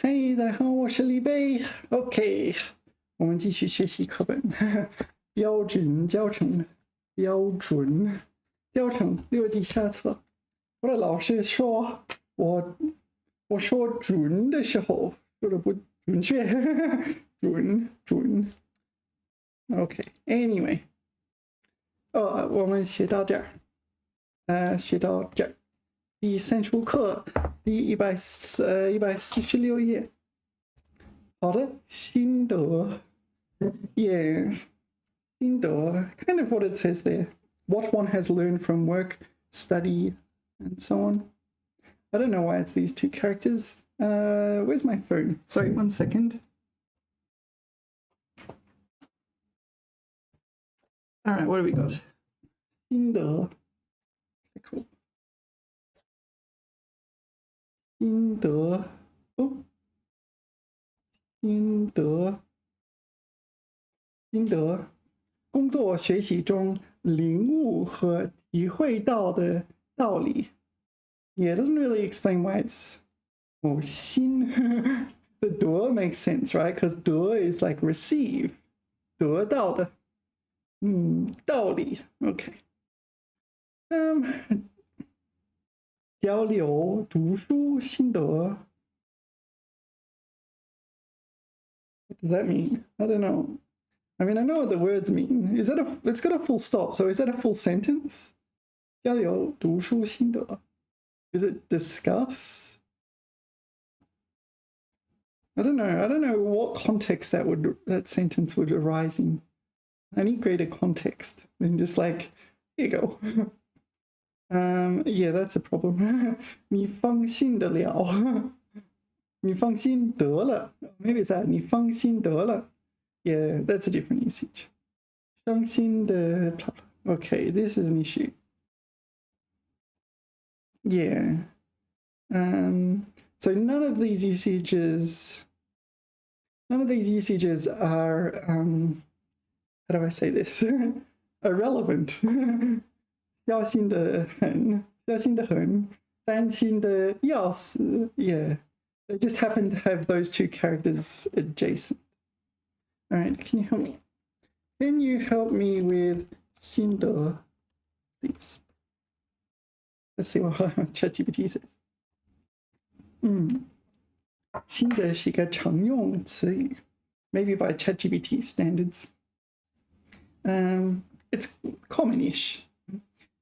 嘿，大家好，我是李贝。OK，我们继续学习课本。标准教程，标准教程6级下册。我的老师说我说准的时候说的不准确，准。OK，Anyway，我们学到这儿，学到这儿。第3书课第146页。好的，心得。Yeah, 心得 kind of what it says there. What one has learned from work, study, and so on. I don't know why it's these two characters. Where's my phone? Sorry, 1 second. All right, what do we got? 心得。Cool. 心得。哦。心得。心得。工作学习中领悟和体会到的道理。Yeah, it doesn't really explain why it's 心 the 得 makes sense, right? Because 得 is like receive 得到的道理 OK 交流读书心得 What does that mean? I don't know. I mean, I know what the words mean. Is that it's got a full stop, so is that a full sentence? 交流读书心得 Is it discuss? I don't know what context that sentence would arise in. I need greater context than just like, here you go. Yeah, that's a problem. 你放心得了。你放心得了。Maybe it's that 你放心得了。Yeah, that's a different usage. 伤心的 Okay, this is an issue. Yeah. So none of these usages are how do I say this? Irrelevant. 小心的很，小心的很，担心的要死。Yeah, they just happen to have those two characters adjacent. All right, can you help me? Can you help me with 心得, please? Let's see what ChatGPT says. 心得是一个常用词语 maybe by ChatGPT standards. It's common-ish.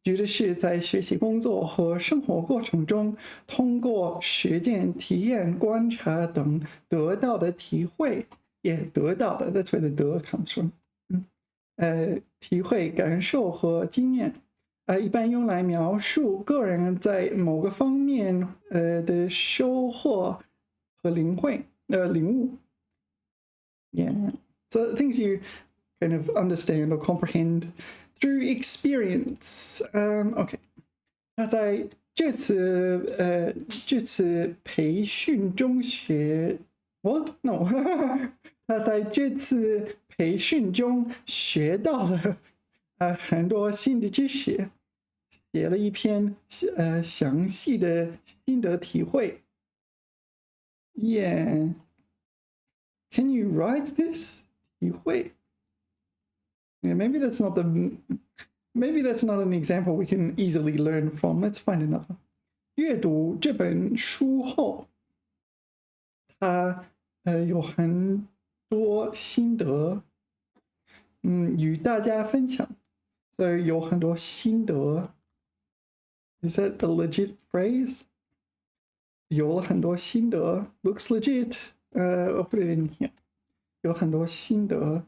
指的是在学习工作和生活过程中，通过实践、体验、观察等得到的体会，也得到的 ，that's where the 得 comes from. 体会、感受和经验，一般用来描述个人在某个方面的收获和领悟。Yeah, so things you kind of understand or comprehend through experience. OK， 那在这次培训中What? No. 他在这次培训中学到了很多新的知识，写了一篇详细的心得体会。Yeah. Can you write this? 体会。Yeah, maybe that's not an example we can easily learn from. Let's find another. 阅读这本书后，他有很多心得，与大家分享。所以有很多心得。Is that a legit phrase? 有了很多心得 looks legit. I'll put it in here. 有很多心得。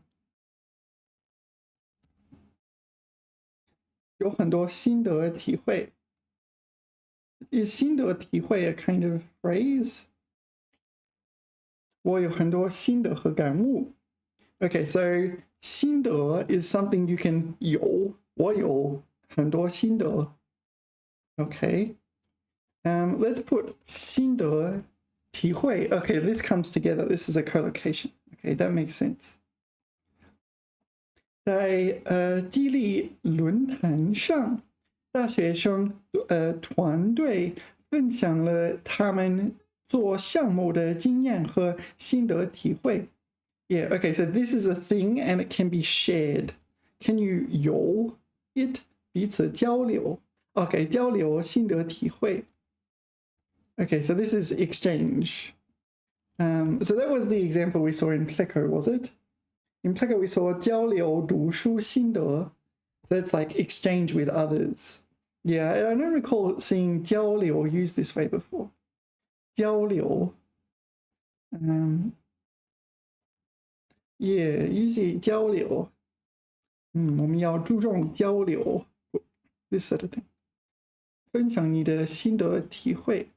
有很多心得体会。Is 心得体会 a kind of phrase? 我有很多心得和感悟。Okay, so 心得 is something you can 有，我有很多心得。Okay, let's put 心得体会。Okay, this comes together. This is a collocation. Okay, that makes sense. 在激励论坛上，大学生团队分享了他们做项目的经验和心得体会。Yeah, okay, so this is a thing and it can be shared. Can you 有 it? 彼此交流。Okay, 交流心得体会。Okay, so this is exchange. So that was the example we saw in Pleco, was it? In Pleco we saw 交流读书心得. So it's like exchange with others. Yeah, I don't recall seeing 交流 used this way before. 交流. Yeah, usually 交流。我们要注重交流 ，this sort of thing。分享你的心得体会。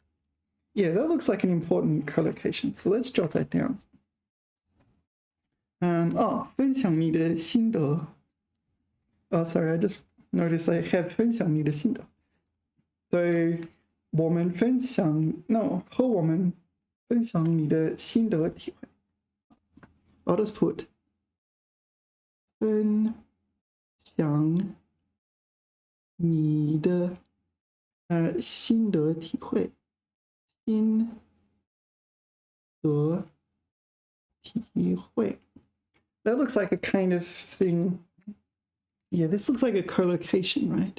Yeah, that looks like an important collocation. So let's jot that down. 分享你的心得。Sorry, I just noticed I have 分享你的心得。所以我们分享 ，no， 和我们分享你的心得体会。I'll just put 分享你的心得体会，心得体会。That looks like a kind of thing. Yeah, this looks like a collocation, right?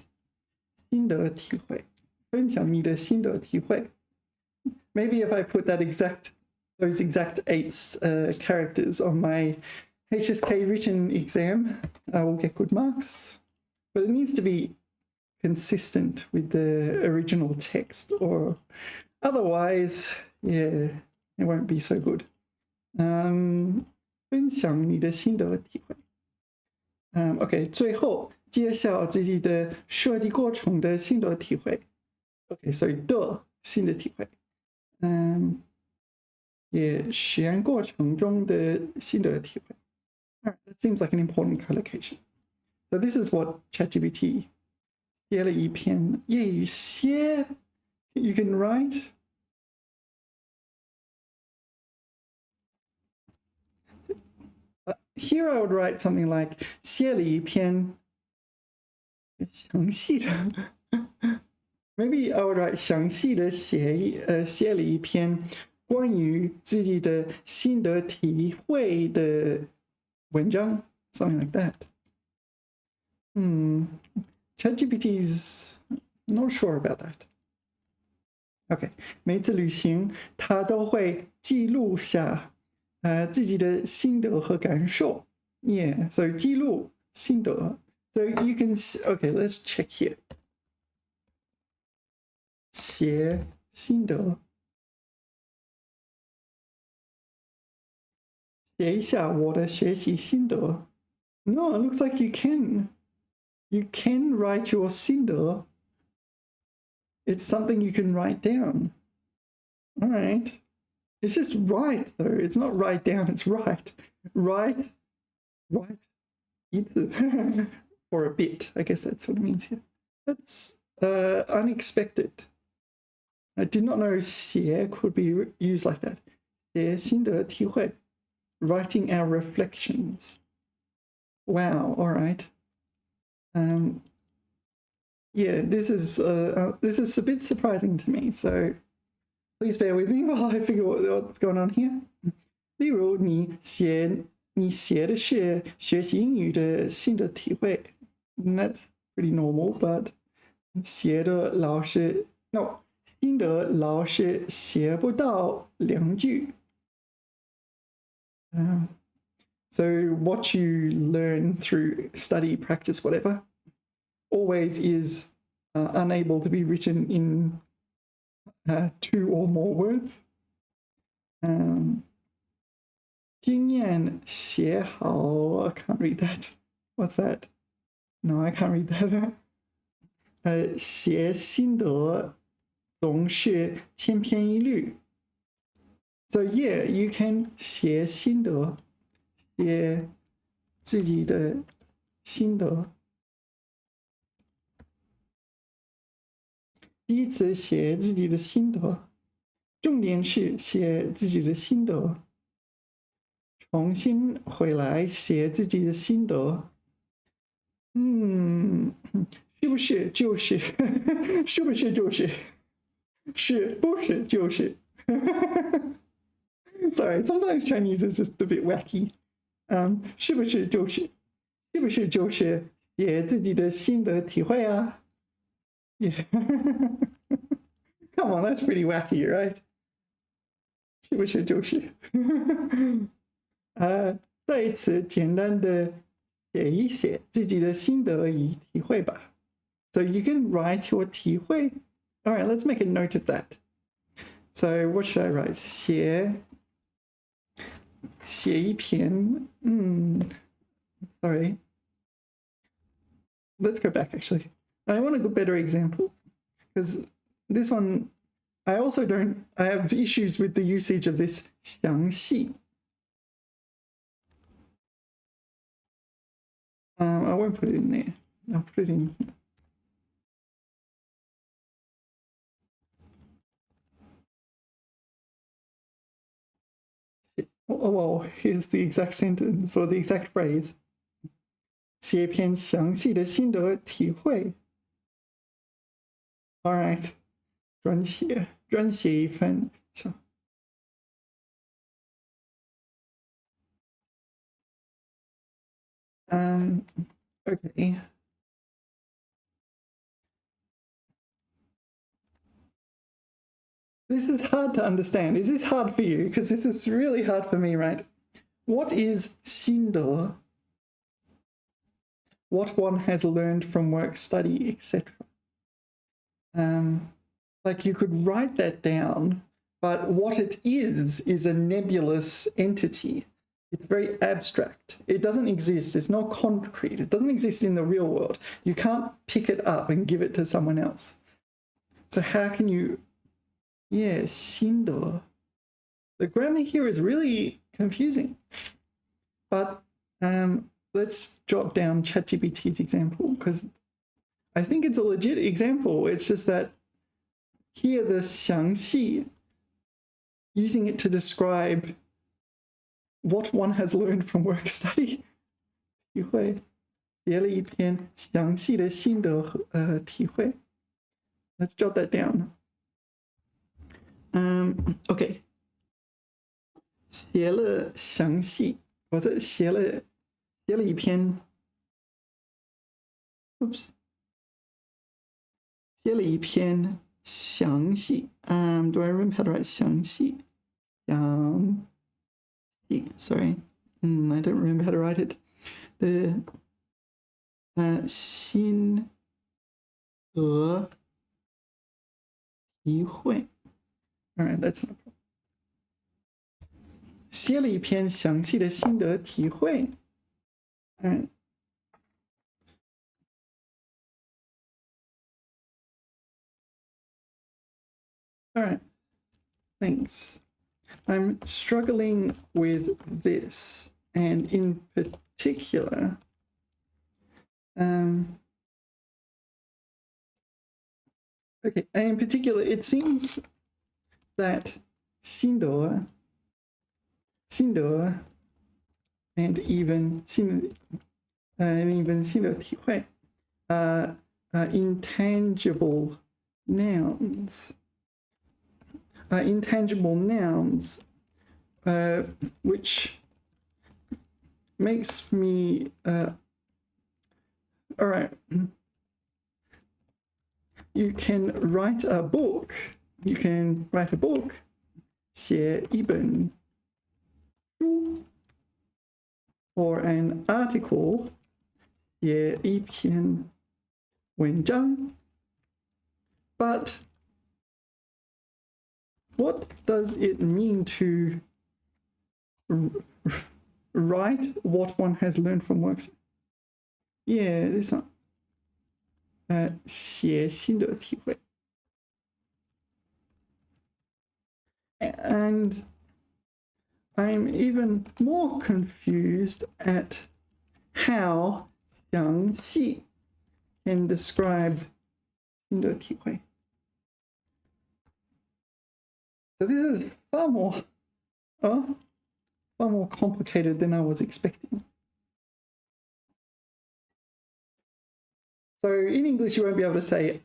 心得体会，分享你的心得体会。Maybe if I put those exact 8 characters on my HSK written exam, I will get good marks. But it needs to be consistent with the original text, or otherwise, yeah, it won't be so good. 分享你的心得体会。OK， 最后介绍自己的设计过程的心得体会。OK， 所以的心得体会。也选过程中的心得体会。Alright, that seems like an important collocation. So this is what ChatGPT 写了一篇业余写 you can write. Here I would write something like 写了一篇详细的 Maybe I would write 详细的写了一篇关于自己的心得体会的文章 something like that. ChatGPT's not sure about that. OK， 每次旅行他都会记录下自己的心得和感受。Yeah, so 记录心得。So you can OK, let's check here. 写心得。写一下我的学习心得。No, it looks like you can. You can write your 心得. It's something you can write down. All right. It's just write, though. It's not write down, it's write. Write. 一次 or a bit. I guess that's what it means here. That's unexpected. I did not know 写 could be used like that. 写心得体会. Writing our reflections. Wow, all right. Yeah, this is a bit surprising to me, so please bear with me while I figure out what's going on here. 例如你写的是学习英语的心得体会 That's pretty normal, but 写的老师 no 心得老师写不到2句 So what you learn through study, practice, whatever, always is unable to be written in 2 or more words. 经验写好 I can't read that. What's that? No, I can't read that. 写心得总是千篇一律 So yeah, you can 写心得写自己的心得第一次写自己的心得重点是写自己的心得重新回来写自己的心得是不是就是是不是就是是不是就是 Sorry, sometimes Chinese is just a bit wacky. 是不是就是写自己的心得体会啊？ Yeah. Come on, that's pretty wacky, right? 是不是就是在此简单的写一写自己的心得与体会吧。So you can write your 体会. All right, let's make a note of that. So what should I write? 写一篇. Sorry. Let's go back actually. I want a better example because this one, I have issues with the usage of this 详细. I won't put it in there. I'll put it in here. Oh, well, here's the exact sentence or the exact phrase. 写篇详细的心得体会. All right. 专写一份. Okay. This is hard to understand. Is this hard for you? Because this is really hard for me, right? What is 心得? What one has learned from work, study, etc. Like you could write that down, but what it is a nebulous entity. It's very abstract. It doesn't exist. It's not concrete. It doesn't exist in the real world. You can't pick it up and give it to someone else. So how can you... Yeah, 心得. The grammar here is really confusing. But let's jot down ChatGPT's example because I think it's a legit example. It's just that here the 详细, using it to describe what one has learned from work study. 体会写了一篇详细的心得体会. Let's jot that down. Okay. 写了详细, or is it 写了一篇 oops 写了一篇详细 do I remember how to write 详细 sorry I don't remember how to write it. The 心得体会. All right, that's not a problem. 写了一篇详细的心得体会. All right, thanks. I'm struggling with this, and in particular, okay, in particular, it seems that 心得 and even 心得体会 intangible nouns. Intangible nouns, which makes me all right. You can write a book. 写一本书 or an article. 写一篇文章. But what does it mean to write what one has learned from works? Yeah, this one. 写心得体会. And I'm even more confused at how 详细 can describe 心得体会. So this is far more complicated than I was expecting. So in English, you won't be able to say,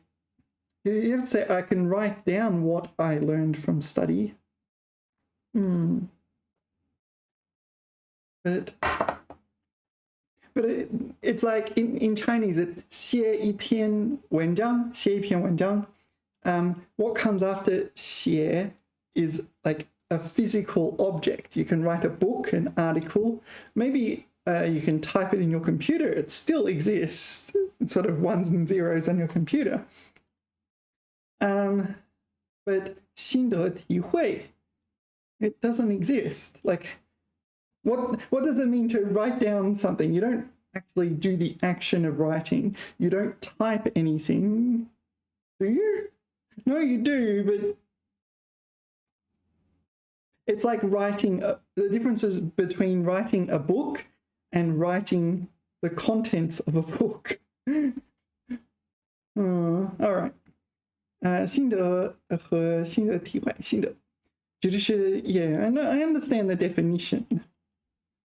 you have to say, I can write down what I learned from study. But it's like in Chinese, it's 写一篇文章, 写一篇文章. What comes after 写 is like a physical object. You can write a book, an article. Maybe you can type it in your computer. It still exists, sort of ones and zeros on your computer. But 心得体会, it doesn't exist. Like, what does it mean to write down something? You don't actually do the action of writing. You don't type anything, do you? No, you do, but it's like writing. The differences between writing a book and writing the contents of a book. All right. 心得和心得体会，心得就是 yeah, I understand the definition,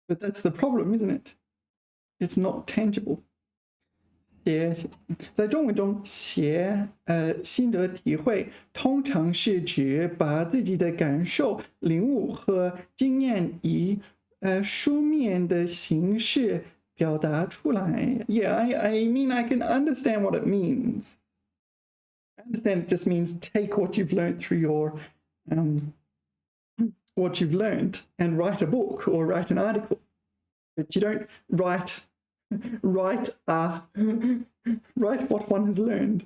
but that's the problem, isn't it? It's not tangible. 在中文中，写心得体会通常是指把自己的感受、领悟和经验以书面的形式表达出来。Yeah, I mean I can understand what it means. I understand it just means take what you've learned through your what you've learned and write a book or write an article, but you don't write what one has learned,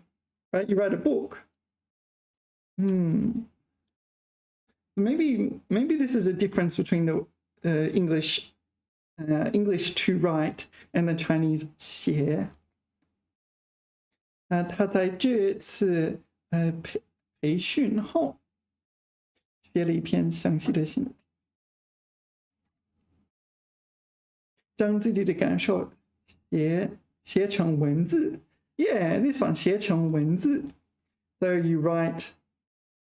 right? You write a book. Maybe this is a difference between the English to write and the Chinese 写。他在这次培训后写了一篇详细的信，将自己的感受写成文字。Yeah, this one 写成文字。So you write,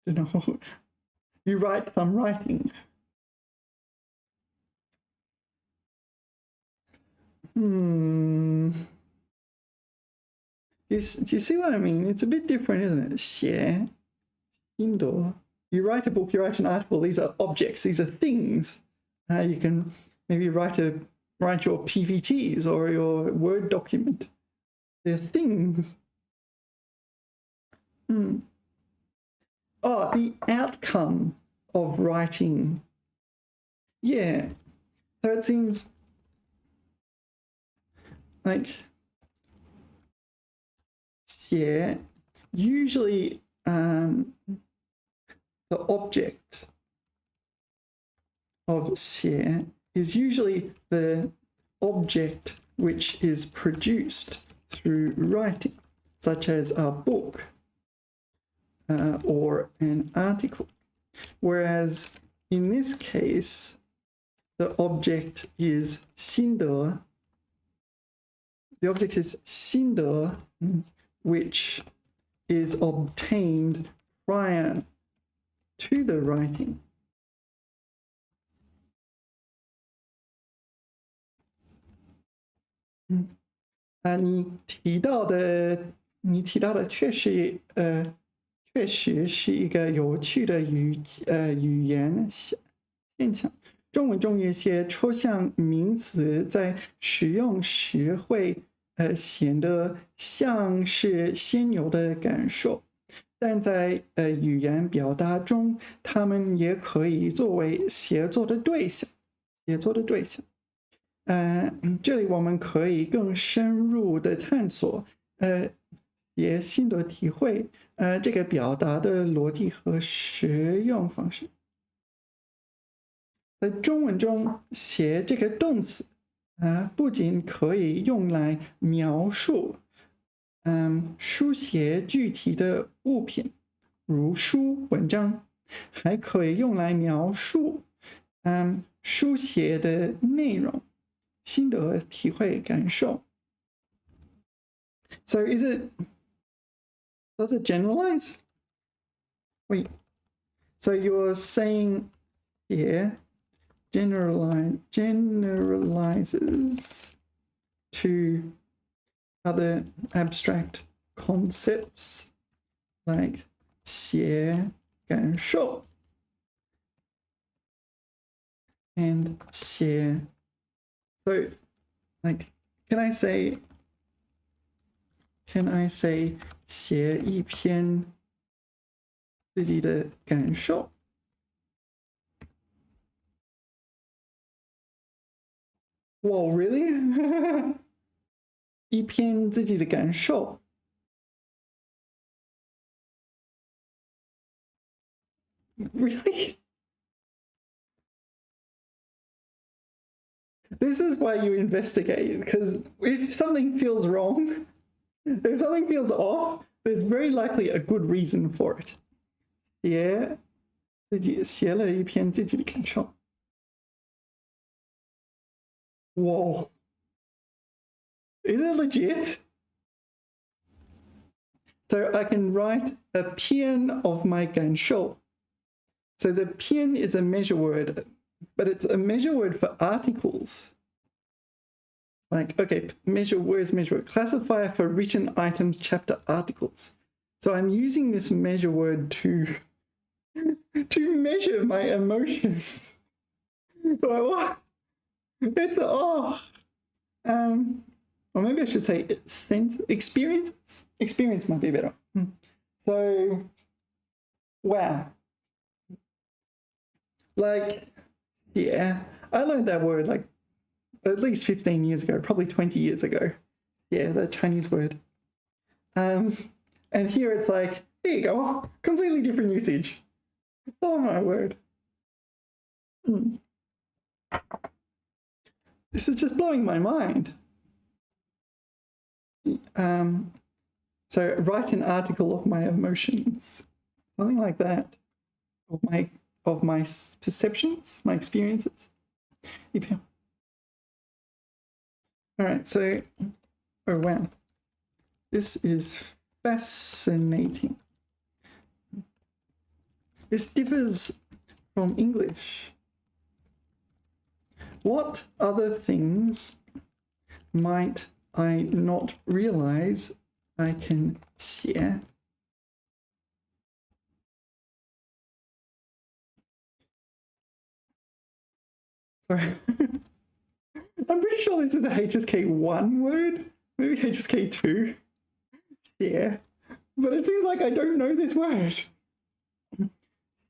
you write some writing. Do you see what I mean? It's a bit different, isn't it? 写心得. You write a book, you write an article. These are objects. These are things. You can maybe write your PPTs or your Word document. They're things. Oh, the outcome of writing. Yeah. So it seems like 写 usually the object of 写 is usually the object which is produced through writing, such as a book or an article. Whereas in this case, the object is 心得. The object is 心得, which is obtained prior to the writing.你提到的确实是一个有趣的语言现象。中文中有些抽象名词在使用时会显得像是现有的感受，但在语言表达中，它们也可以作为写作的对象。这里我们可以更深入的探索写心得体会这个表达的逻辑和实用方式。在中文中，写这个动词不仅可以用来描述书写具体的物品，如书、文章，还可以用来描述书写的内容、心得、体会、感受。So does it generalize? Wait. So you're saying here generalizes to other abstract concepts like 写感受 and share. So, like, can I say 写一篇自己的感受？ Whoa, really? 一篇自己的感受。Really? This is why you investigate, because if something feels wrong, if something feels off, there's very likely a good reason for it. 写了一篇自己的感受。Whoa. Is it legit? So I can write a 篇 of my 感受. So the 篇 is a measure word, but it's a measure word for articles. Like, okay, measure words, measure word. Classifier for written items, chapter, articles. So I'm using this measure word to measure my emotions. So what? It's or maybe I should say experiences. Experience might be better. So, wow. Like, yeah, I learned that word like at least 15 years ago, probably 20 years ago. Yeah, that Chinese word. And here it's like, here you go, completely different usage. Oh my word. This is just blowing my mind. So write an article of my emotions, something like that, of my perceptions, my experiences. All right, so, oh wow, this is fascinating. This differs from English. What other things might I not realize I can share? Sorry. I'm pretty sure this is a HSK1 word, maybe HSK2. Yeah, but it seems like I don't know this word.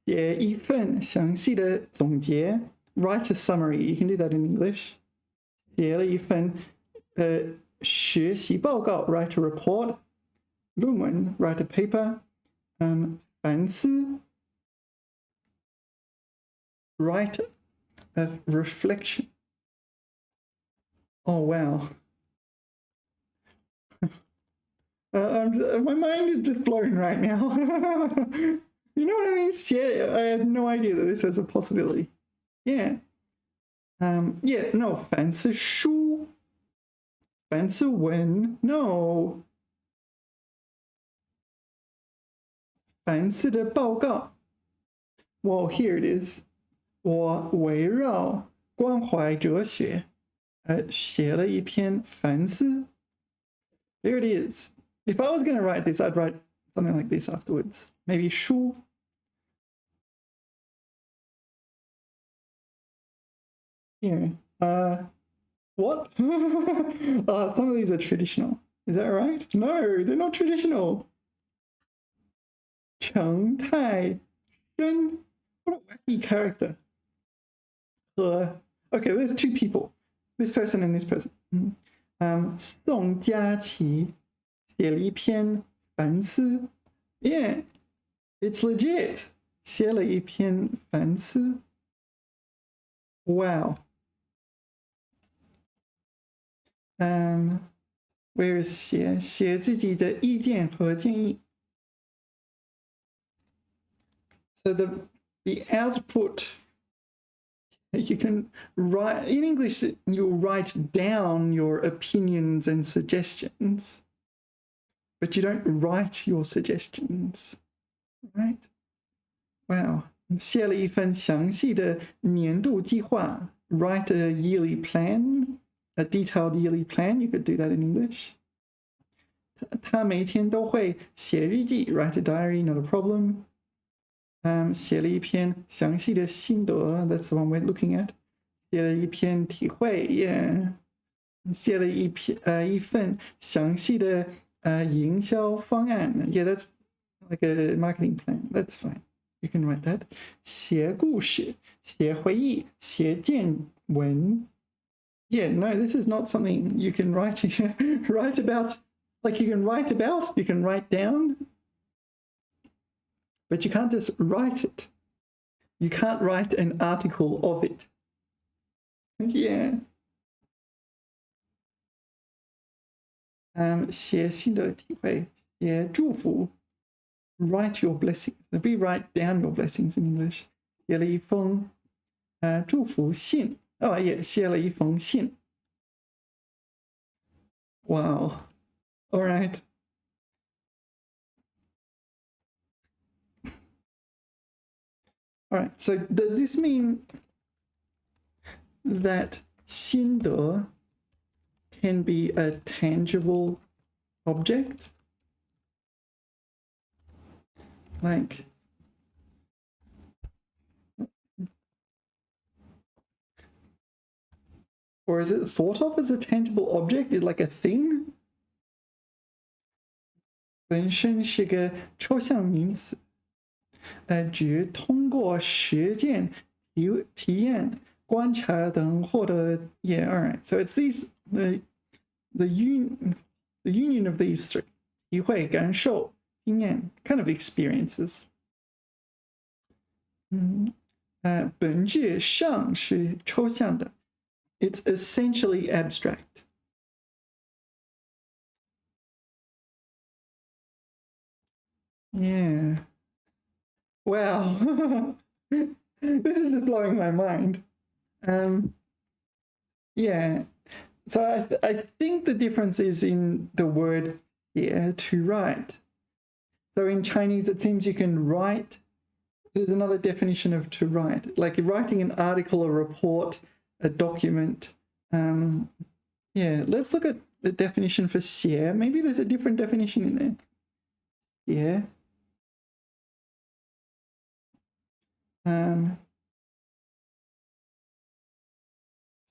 写一份详细的总结 write a summary. You can do that in English. 写了一份学习报告 write a report. 论文 write a paper. 反思 write a reflection. Oh wow. My mind is just blown right now. You know what I mean? Yeah, I had no idea that this was a possibility. Yeah. Yeah, no, 反思书 反思文 no 反思的报告 well, here it is 我围绕关怀哲学写了一篇反思 There it is. If I was going to write this, I'd write something like this afterwards. Maybe 书 Here. What? Some of these are traditional. Is that right? No, they're not traditional. 成太真 What a wacky character. Okay, there's two people. This person and this person. 宋佳琪写了一篇反思 Yeah, it's legit. 写了一篇反思 Wow. Where is 写自己的意见和建议 So the output you can write in English you'll write down your opinions and suggestions but you don't write your suggestions right Wow 写了一份详细的年度计划 write a yearly plan A detailed yearly plan, you could do that in English. 他每天都会写日记 write a diary, not a problem. 写了一篇详细的心得 that's the one we're looking at. 写了一篇体会，也写了一份详细的营销方案。Yeah, that's like a marketing plan. That's fine. You can write that. 写故事，写回忆，写见闻。Yeah, no, this is not something you can write write about. Like you can write about, you can write down, but you can't just write it. You can't write an article of it. Yeah. 写新的体会，写祝福 ，write your blessings. Maybe write down your blessings in English. 写了一封祝福信，也写了一封信。Wow. All right. All right. So does this mean that 心得 can be a tangible object? Like, or is it thought of as a tangible object, like a thing? 本身是个抽象名词，指通过实践、体验、观察等获得。Yeah, all right. So it's these the union of these three: 体会、感受、经验 kind of experiences. 本质上是抽象的。It's essentially abstract. Yeah. Wow. This is just blowing my mind. Yeah. So I think the difference is in the word here, to write. So in Chinese, it seems you can write. There's another definition of to write, like you're writing an article, a report, a document. Yeah, let's look at the definition for 写. Maybe there's a different definition in there. Yeah.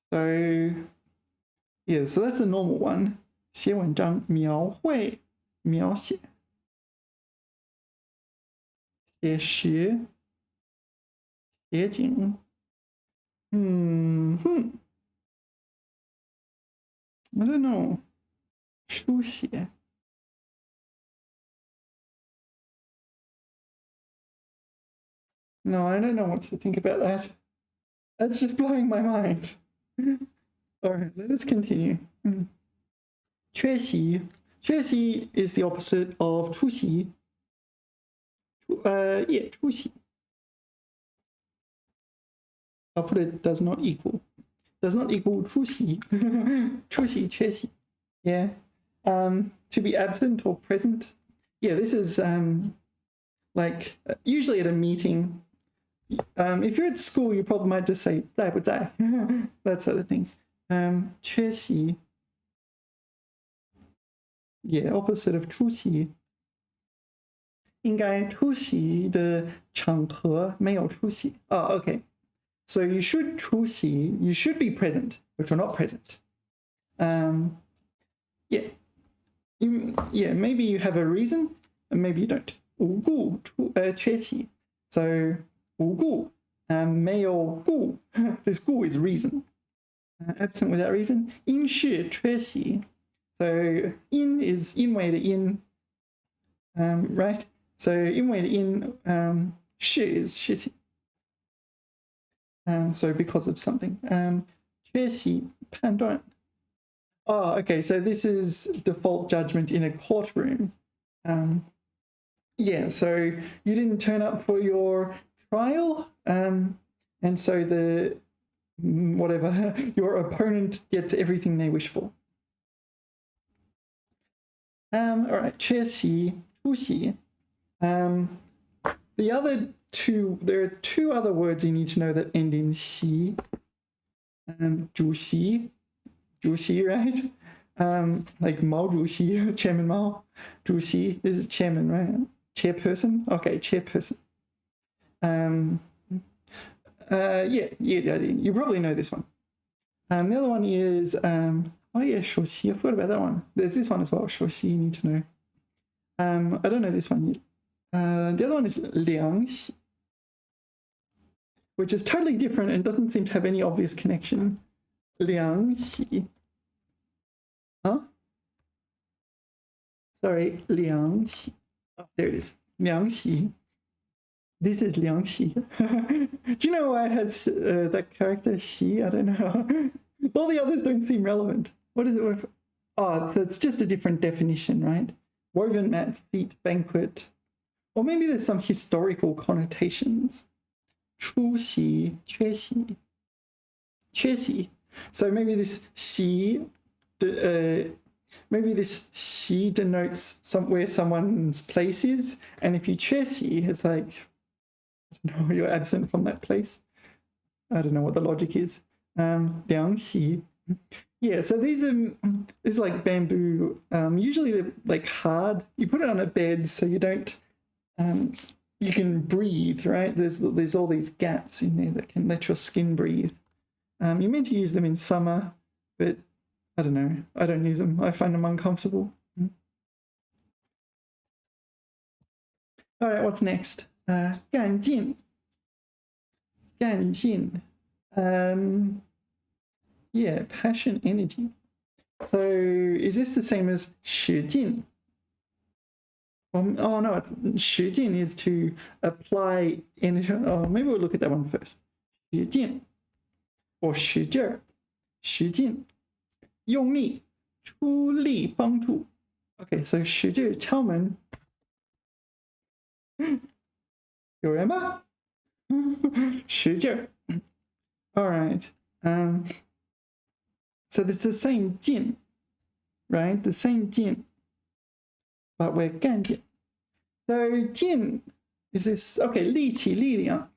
So yeah, so that's the normal one. 写文章，描绘，描写。写实，写景。I don't know. 书写。No, I don't know what to think about that. That's just blowing my mind. All right, let us continue. 缺席，缺席 is the opposite of 出席。Yeah, 出席。I'll put it does not equal. Does not equal 出席。出席，缺席。Yeah. To be absent or present. Yeah, this is like usually at a meeting. If you're at school, you probably might just say 在不在 that sort of thing. 缺席 Yeah, opposite of 出席应该出席的场合没有出席 okay. So you should 出席 you should be present, but you're not present. Yeah. Yeah, maybe you have a reason, and maybe you don't. 无故缺席 So 无故没有故 This 故 is reason. Absent without reason. 因事缺席 So 因 is 因为的因 right? So 因为的因事 is 事情 So because of something. 缺席判断 okay, so this is default judgment in a courtroom. Yeah, so you didn't turn up for your trial, and so the whatever your opponent gets everything they wish for. All right, 缺席，出席. The other two, there are two other words you need to know that end in 席. 主席, right? Like 毛主席, Chairman Mao. 主席 this is chairman, right? Chairperson? Okay, chairperson. Yeah. You probably know this one. The other one is, oh yeah, 熟悉. I forgot about that one. There's this one as well, 熟悉, you need to know. I don't know this one yet. The other one is 凉洗, which is totally different and doesn't seem to have any obvious connection. 凉洗. Huh? Sorry, 凉洗. Oh, there it is. 凉洗. This is 凉洗. Do you know why it has that character xi? I don't know. All the others don't seem relevant. What is it? Oh, so it's just a different definition, right? Woven mats, seat, banquet. Or maybe there's some historical connotations. 出席, 缺席. 缺席. So maybe this xi, maybe this xi denotes where someone's place is, and if you 缺席, it's like, I don't know, you're absent from that place. I don't know what the logic is. 凉席. Yeah, so these are like bamboo. Usually they're like hard. You put it on a bed so you don't. You can breathe, right? There's all these gaps in there that can let your skin breathe. You're meant to use them in summer, but I don't know. I don't use them. I find them uncomfortable. All right, what's next? 干劲. 干劲. Yeah, passion, energy. So is this the same as 使劲? Oh no, 使劲 is to apply energy. Oh, maybe we'll look at that one first. 使劲 or 使劲儿. 使劲 用力出力帮助. Okay, so 使劲敲门. 有人吗? 使劲. All right. So it's the same 劲, right? The same 劲, but we're 干劲. So 劲 is this, okay, 力气力量.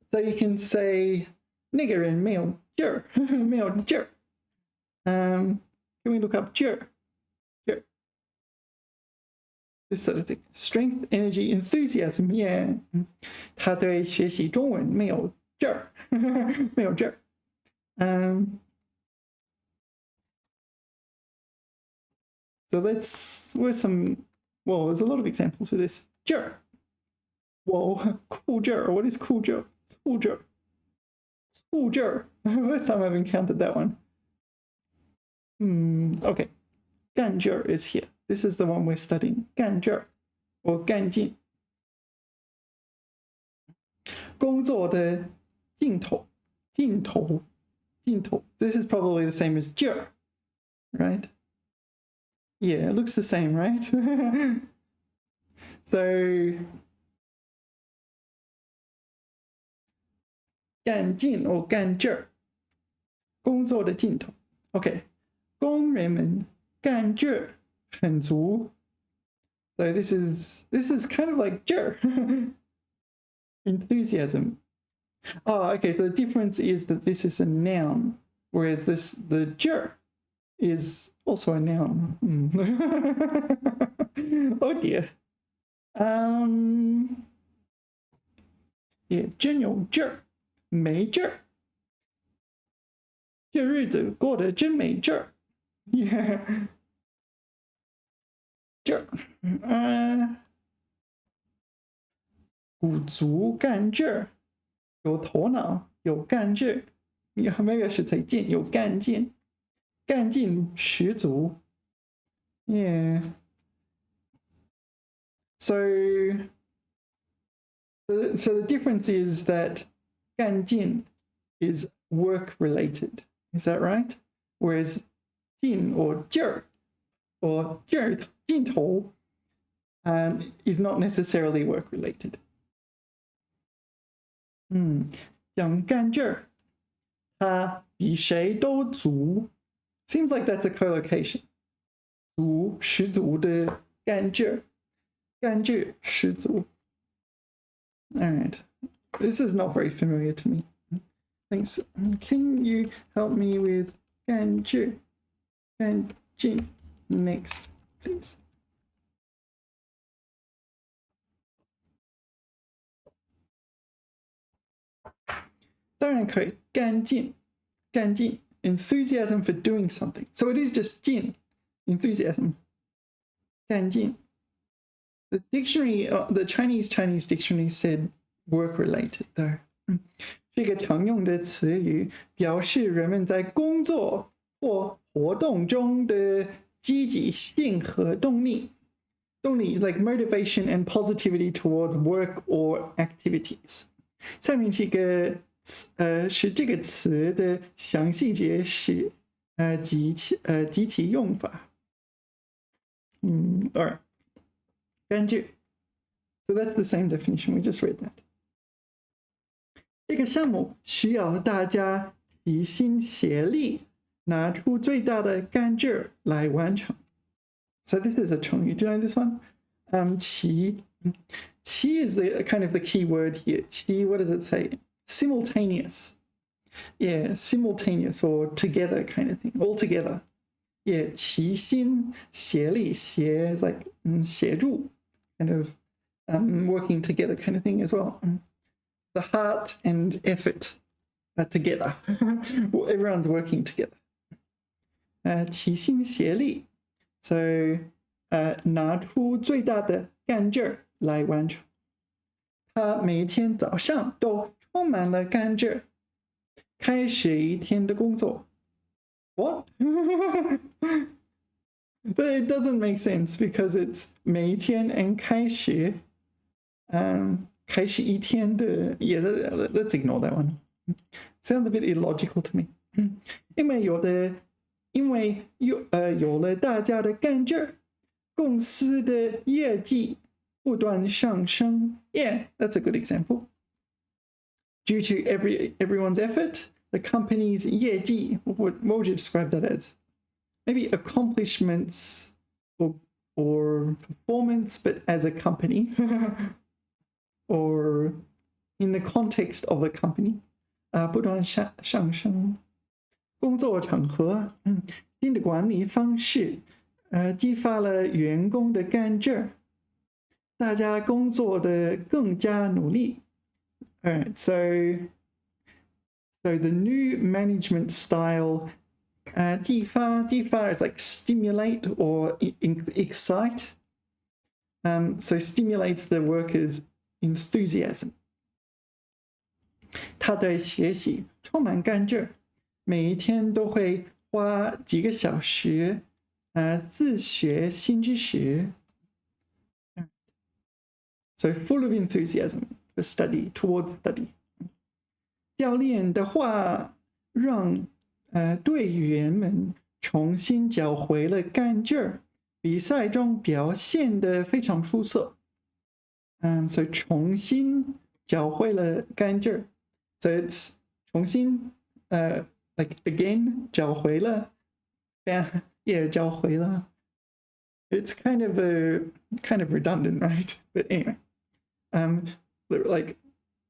So you can say 那个人没有劲儿, 没有劲儿. Can we look up 劲儿? 劲儿. This sort of thing. Strength, energy, enthusiasm. Yeah. 他对学习中文没有劲儿, 没有劲儿. So there's a lot of examples for this. 劲儿. Whoa, 酷劲儿. What is 酷劲儿? 粗劲儿. 粗劲儿. First time I've encountered that one. Okay. 干劲儿 is here. This is the one we're studying. 干劲儿 or 干劲. 工作的尽头. 尽头. 尽头. This is probably the same as 劲儿, right? Yeah, it looks the same, right? So 干劲 or 干劲儿. 工作的尽头. Okay. 工人们干劲儿很足. So this is kind of like 劲儿. Enthusiasm. Oh, okay, so the difference is that this is a noun, whereas the 劲儿is also a noun. Oh dear. Yeah, 真有劲儿, 没劲儿. 这日子过得真没劲儿. Yeah. 劲儿. 鼓足干劲儿. 有头脑, 有干劲儿. Yeah, maybe I should say 劲, 有干劲. 干劲十足. Yeah. So the difference is that 干劲 is work related. Is that right? Whereas 劲 or 劲儿 or 劲头 is not necessarily work related. 讲干劲儿, 他比谁都足. Seems like that's a collocation. 足, 十足的干劲儿. 干劲十足. All right. This is not very familiar to me. Thanks. Can you help me with 干劲? 干劲 next, please? 当然可以，干劲，干劲 enthusiasm for doing something. So it is just 劲 enthusiasm 干劲 The dictionary, the Chinese dictionary said work-related though. 是一个常用的词语，表示人们在工作或活动中的积极性和动力。动力 like motivation and positivity towards work or activities. 下面是一个是这个词的详细解释及其用法。2. 干劲 So that's the same definition. We just read that. 这个项目需要大家齐心协力，拿出最大的干劲儿来完成。So this is a 成语. Do you know this one? 齐 is the kind of the key word here. 齐 what does it say? Simultaneous. Yeah, simultaneous or together kind of thing. All together. Yeah, 齐心协力 协 is like 协助 kind of working together kind of thing as well. The heart and effort are together. Well, everyone's working together. 齐心协力 So 拿出最大的干劲儿来完成。他每天早上都充满了干劲儿，开始一天的工作。What? But it doesn't make sense because it's 每一天 and 开始，开始一天的。Yeah, let's ignore that one. Sounds a bit illogical to me. 因为有了大家的干劲儿，公司的业绩不断上升。Yeah, that's a good example. Due to everyone's effort, the company's 业绩, what would you describe that as? Maybe accomplishments or performance, but as a company, or in the context of a company. 不断上升。工作场合，新的管理方式，激发了员工的干劲儿，大家工作的更加努力。Alright, so the new management style, 激发 is like stimulate or excite. So stimulates the workers' enthusiasm. 他对学习充满干劲儿，每一天都会花几个小时自学新知识。So full of enthusiasm for study, towards study. 教练的话让队员们重新找回了干劲儿，比赛中表现得非常出色。So 重新找回了干劲儿。So it's 重新like again 找回了 yeah 找回了 It's kind of redundant, right? But anyway, like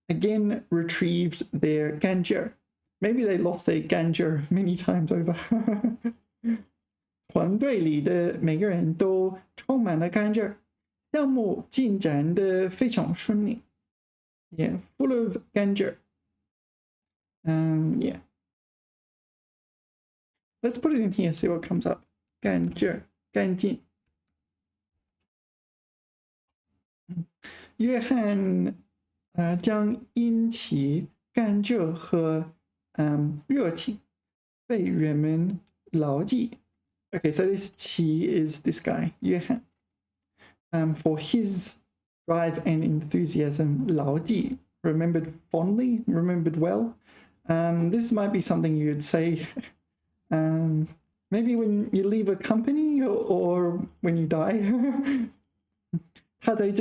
again retrieved their 干劲儿 Maybe they lost their 干劲儿 many times over. 团队里的每个人都充满了干劲儿，项目进展得非常顺利。Yeah, full of 干劲儿。Yeah. Let's put it in here, see what comes up. 干劲儿，干劲。约翰将因其干劲儿和热情被人们牢记。Okay, so this 其 is this guy, 约翰。For his drive and enthusiasm, 牢记 remembered fondly, remembered well. This might be something you'd say maybe when you leave a company or when you die. 他对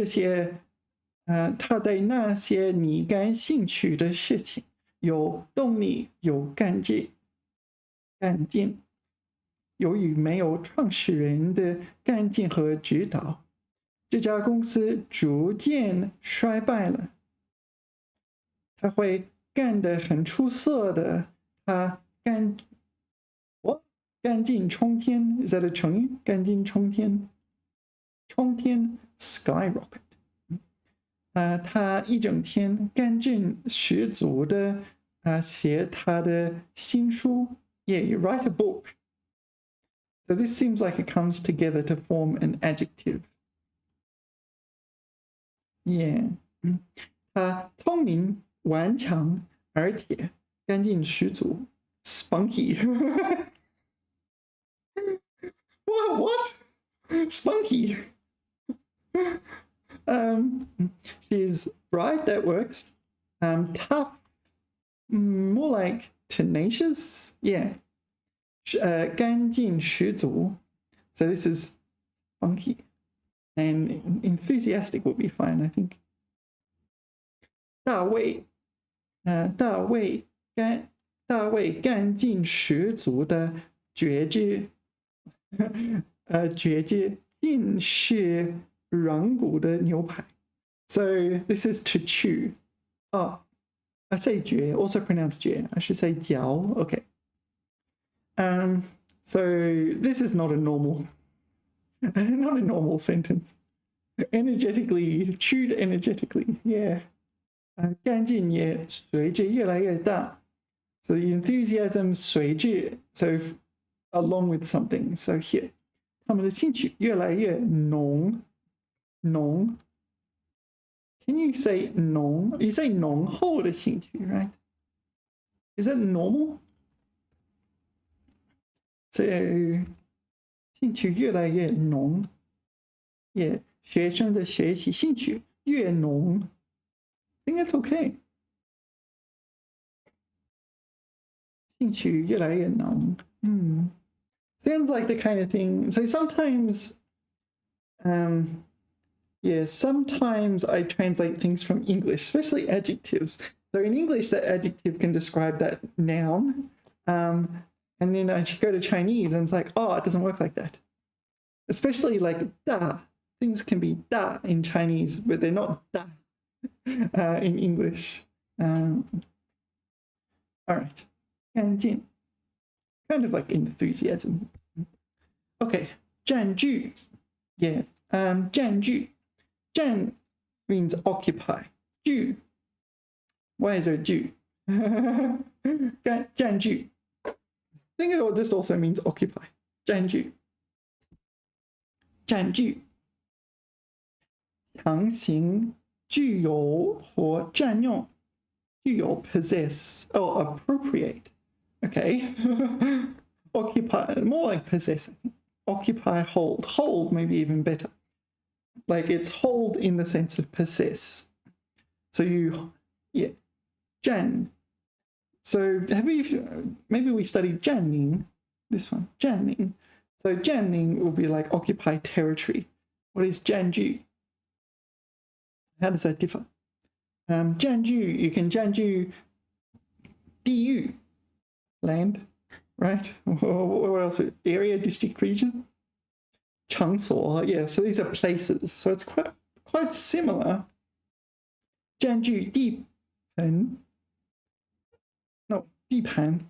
那些你感兴趣的事情有动力，有干劲。由于没有创始人的干劲和指导，这家公司逐渐衰败了。他会干得很出色的，他干劲冲天 Is that a 成语？干劲冲天，冲天 skyrocket。他一整天干劲十足的写他的新书. Yeah, you write a book. So this seems like it comes together to form an adjective. Yeah. 他聪明、顽强、而且干劲十足 spunky. What? Spunky. She's bright, that works. Tough, more like tenacious. Yeah. 干劲十足. So this is spunky. And enthusiastic would be fine, I think. 大卫干劲十足的觉知，觉知尽是软骨的牛排。So this is to chew. Oh, I say 觉, also pronounced 觉. I should say 嚼. Okay. So this is not a normal sentence. Energetically, chewed energetically. Yeah. 干劲也随着越来越大. So the enthusiasm 随着, so along with something. So here, 他们的兴趣越来越浓. Can you say 浓? You say 浓厚的兴趣, right? Is that normal? So 兴趣越来越浓. Yeah, 学生的学习兴趣越浓. I think that's okay. 兴趣越来越浓. Sounds like the kind of thing. So sometimes, sometimes I translate things from English, especially adjectives. So in English, that adjective can describe that noun. And then I go to Chinese and it's like, oh, it doesn't work like that. Especially like da. Things can be da in Chinese, but they're not da in English. All right. 干劲. Kind of like enthusiasm. Okay. 占据. Yeah. 占据. 占 means occupy. 据. Why is there a 据? 占据. I think it just also means occupy. 占据. 占据. 强行具有或占用. 具有 possess. Oh, appropriate. Okay. Occupy, more like possess. Occupy, hold. Hold maybe even better. Like it's hold in the sense of possess. So you, yeah. 占. So maybe we studied 占领. This one, 占领. So 占领will be like occupy territory. What is 占据? How does that differ? 占据, you can 占据地域, land, right? What else? Area, district, region? 场所, yeah, so these are places. So it's quite similar. 占据地盘. No, 地盘.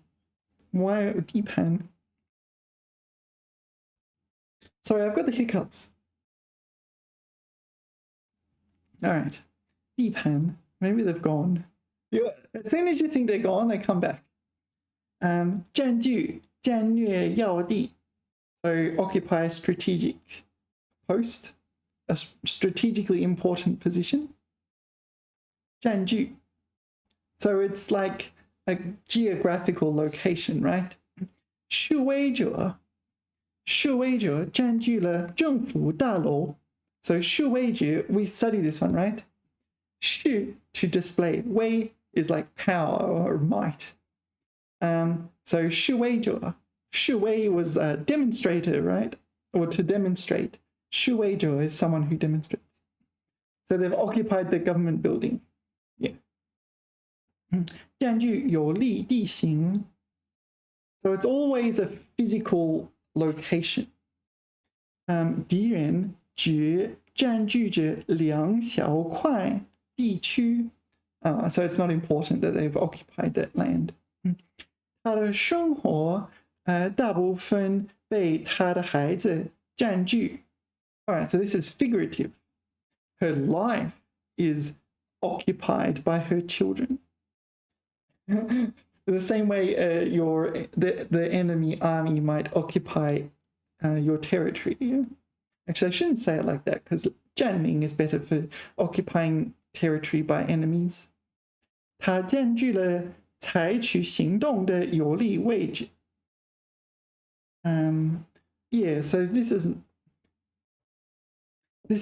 Why 地盘? Sorry, I've got the hiccups. All right. 地盘. Maybe they've gone. As soon as you think they're gone, they come back. 占据战略要地. So occupy a strategic post, a strategically important position. 占据. So it's like a geographical location, right? 示威者占据了政府大楼. So 示威者, we study this one, right? 示 to display. 威 is like power or might. So 示威者, 示威 was a demonstrator, right? Or to demonstrate. 示威者 is someone who demonstrates. So they've occupied the government building. Yeah. 占据有利地形. So it's always a physical location. 敌人只占据着两小块地区. So it's not important that they've occupied that land. 他的生活大部分被他的孩子占据. All right, so this is figurative. Her life is occupied by her children. The same way the enemy army might occupy your territory. Actually, I shouldn't say it like that because 占领 is better for occupying territory by enemies. 它占据了采取行动的有利位置。Yeah, so this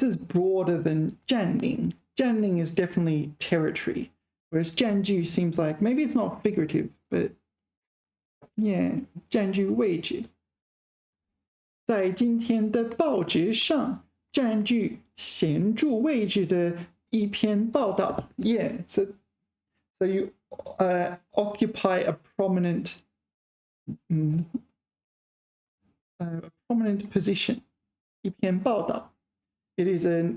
is broader than 占领. 占领 is definitely territory, whereas 占据 seems like maybe it's not figurative, but yeah, 占据位置。在今天的报纸上占据显著位置的一篇报道。Yeah, so you occupy a prominent position. 一篇报道。It is a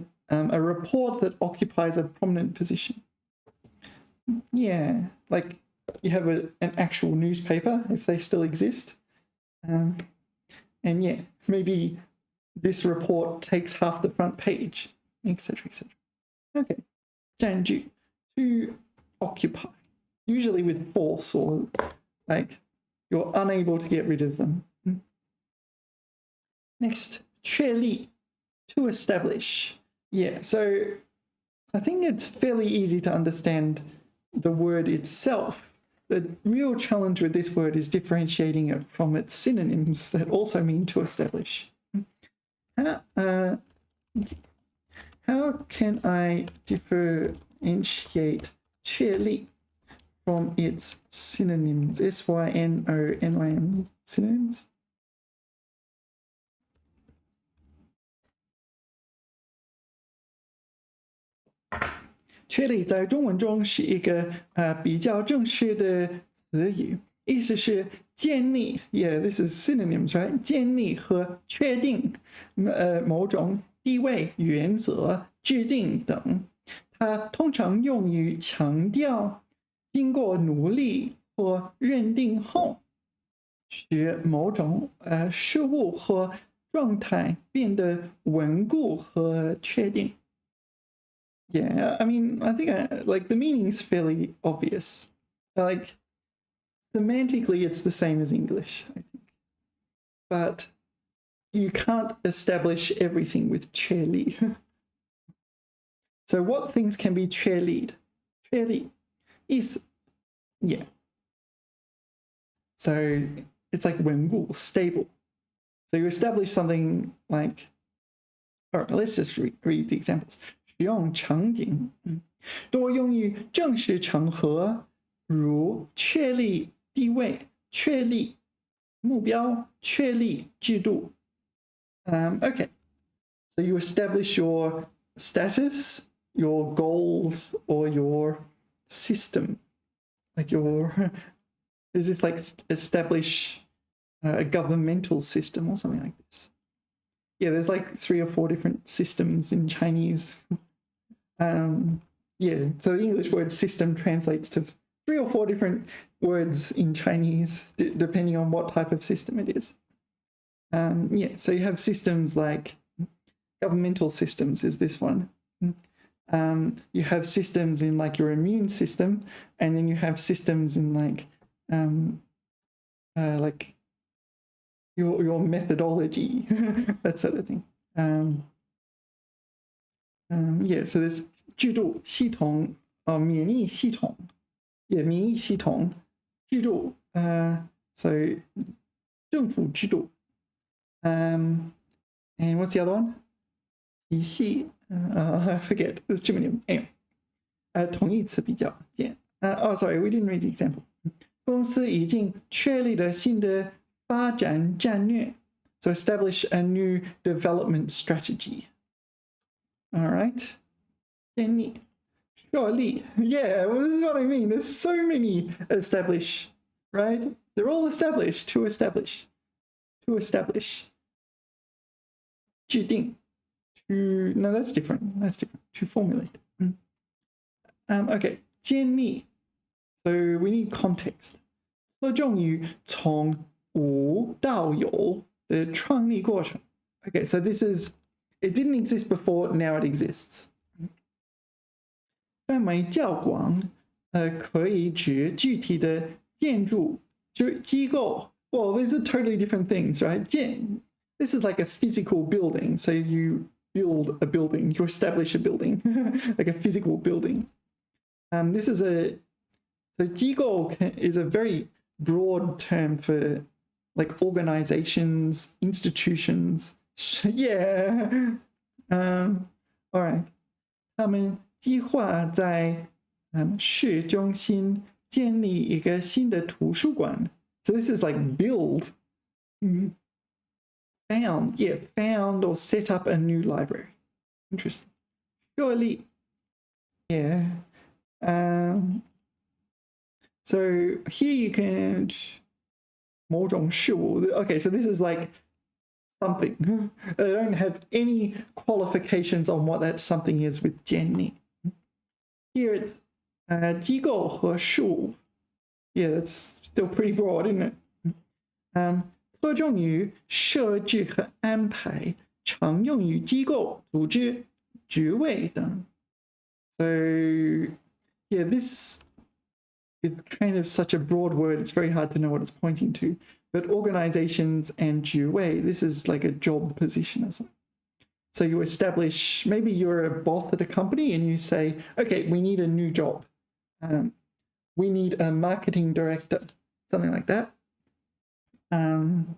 report that occupies a prominent position. Yeah, like you have an actual newspaper, if they still exist. And yeah, maybe this report takes half the front page, etc., etc. Okay, 占据, to occupy, usually with force or like you're unable to get rid of them. Next, 确立, to establish. Yeah, so I think it's fairly easy to understand the word itself. The real challenge with this word is differentiating it from its synonyms that also mean to establish. How can I differentiate 确立 from its synonyms? SYNONYM synonyms? 确立在中文中是一个比较正式的词语，意思是建立 ，yeah, this is synonyms, right? 建立和确定某种地位、原则、制定等。它通常用于强调经过努力或认定后，使某种事物和状态变得稳固和确定。Yeah, I mean, I think like the meaning is fairly obvious. Like semantically, it's the same as English, I think. But you can't establish everything with 确立. So what things can be 确立? 确立 is, yeah. So it's like 稳固, stable. So you establish something like, all right, let's just read the examples. 使用场景，多用于正式场合，如确立地位、确立目标、确立制度。Okay, so you establish your status, your goals, or your system. Like is this like establish a governmental system or something like this? Yeah, there's like 3 or 4 different systems in Chinese. Yeah, so the English word system translates to 3 or 4 different words in Chinese, depending on what type of system it is. Yeah, so you have systems like governmental systems is this one. You have systems in like your immune system, and then you have systems in like your methodology, that sort of thing. Yeah, so there's 制度系统 免疫系统 yeah, 免疫系统制度 so 政府制度 and what's the other one? 体系 I forget, there's too many of them. Anyway, 同义词比较 yeah. Oh, sorry, we didn't read the example. 公司已经确立了新的发展战略 so establish a new development strategy. All right. 建立 设立 yeah, well, this is what I mean. There's so many establish, right? They're all established. To establish. To establish. 制定 to, no, that's different. That's different. To formulate. Okay. 建立 so we need context. 侧重于从无到有的创立过程. Okay, so this is, it didn't exist before, now it exists. 范围较广可以指具体的建筑，就是机构。Well, these are totally different things, right? This is like a physical building. So you build a building, you establish a building, like a physical building. This is so 机构 is a very broad term for like organizations, institutions. Yeah. All right. 他们计划在市中心建立一个新的图书馆。So this is like build, found or set up a new library. Interesting. 设立 Yeah. So here you can 某种事物. Okay, so this is like something. I don't have any qualifications on what that something is with 建立. Here it's 机构和事物. Yeah, that's still pretty broad, isn't it? 侧重于设置和安排，常用于机构、组织、职位等。So, yeah, this is kind of such a broad word, it's very hard to know what it's pointing to. But organizations and 职位, this is like a job position or something. So you establish, maybe you're a boss at a company and you say, okay, we need a new job. We need a marketing director, something like that. And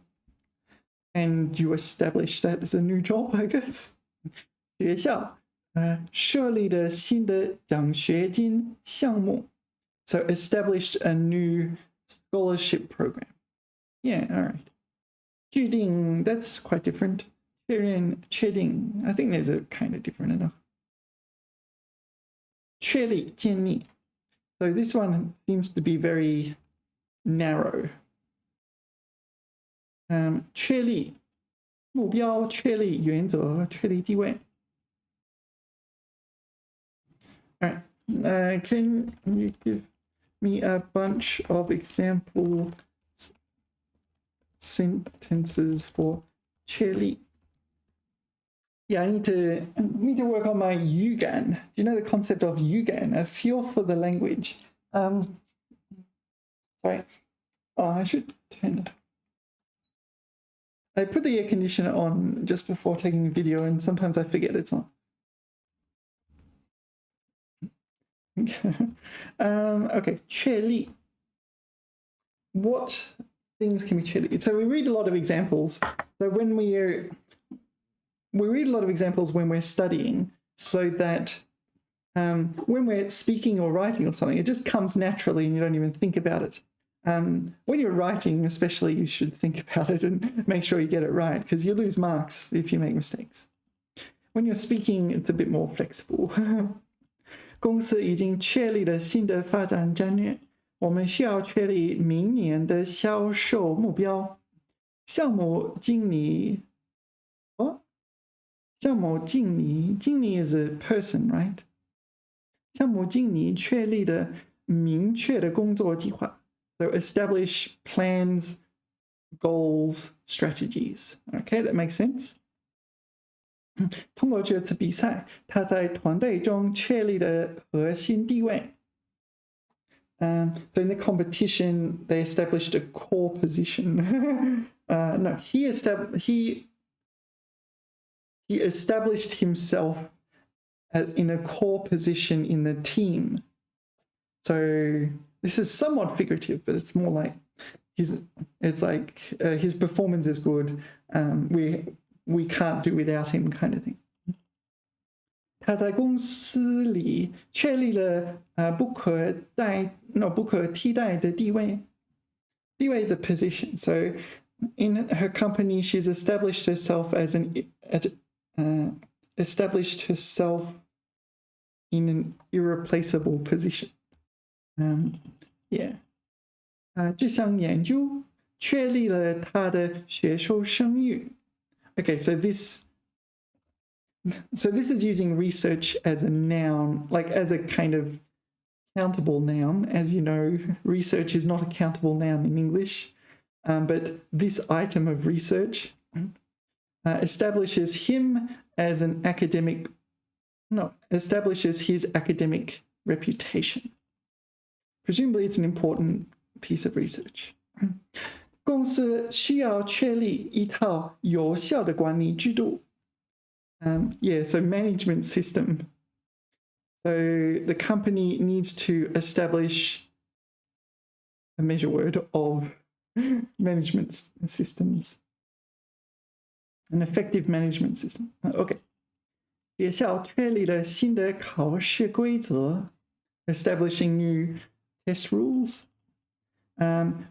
you establish that as a new job, I guess. 学校设立了新的奖学金项目. So established a new scholarship program. Yeah, all right. 制定, that's quite different. 确定, I think those are kind of different enough. 确立, 建立. So this one seems to be very narrow. 确立目标, 确立原则, 确立地位. All right. Can you give me a bunch of example sentences for 确立? Yeah, I need to work on my yugan. Do you know the concept of yugan? A feel for the language. Sorry. Oh, I should turn it. I put the air conditioner on just before taking the video, and sometimes I forget it's on. Okay, 确立. What things can be 确立? So we read a lot of examples. So when we read a lot of examples when we're studying, so that when we're speaking or writing or something, it just comes naturally and you don't even think about it. When you're writing, especially, you should think about it and make sure you get it right, because you lose marks if you make mistakes. When you're speaking, it's a bit more flexible. 公司已经确立了新的发展战略，我们需要确立明年的销售目标。项目经理 is a person, right? 项目经理确立了明确的工作计划。So establish plans, goals, strategies. Okay, that makes sense. 通过这次比赛，他在团队中确立了核心地位。So in the competition, they established a core position. No, he established himself in a core position in the team. So this is somewhat figurative, but it's more like his performance is good. We can't do without him, kind of thing. 他在公司里确立了不可替代的地位。地位 is a position. So in her company, she's established herself in an irreplaceable position. Yeah. 这项研究确立了他的学术声誉。Okay, so this is using research as a noun, like as a kind of countable noun. As you know, research is not a countable noun in English, but this item of research establishes his academic reputation. Presumably it's an important piece of research. 公司需要确立一套有效的管理制度。So management system. So the company needs to establish a measure word of management systems. An effective management system. Okay. 学校确立了新的考试规则 establishing new test rules.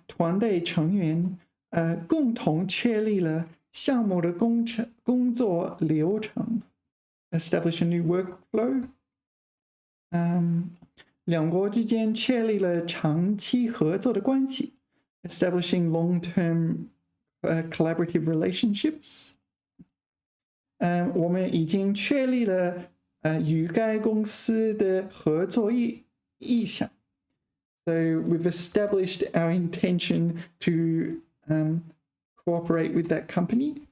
团队成员共同确立了项目的工作流程 establish a new workflow. 两国之间确立了长期合作的关系 establishing long-term collaborative relationships. 我们已经确立了与该公司的合作意向 So we've established our intention to cooperate with that company.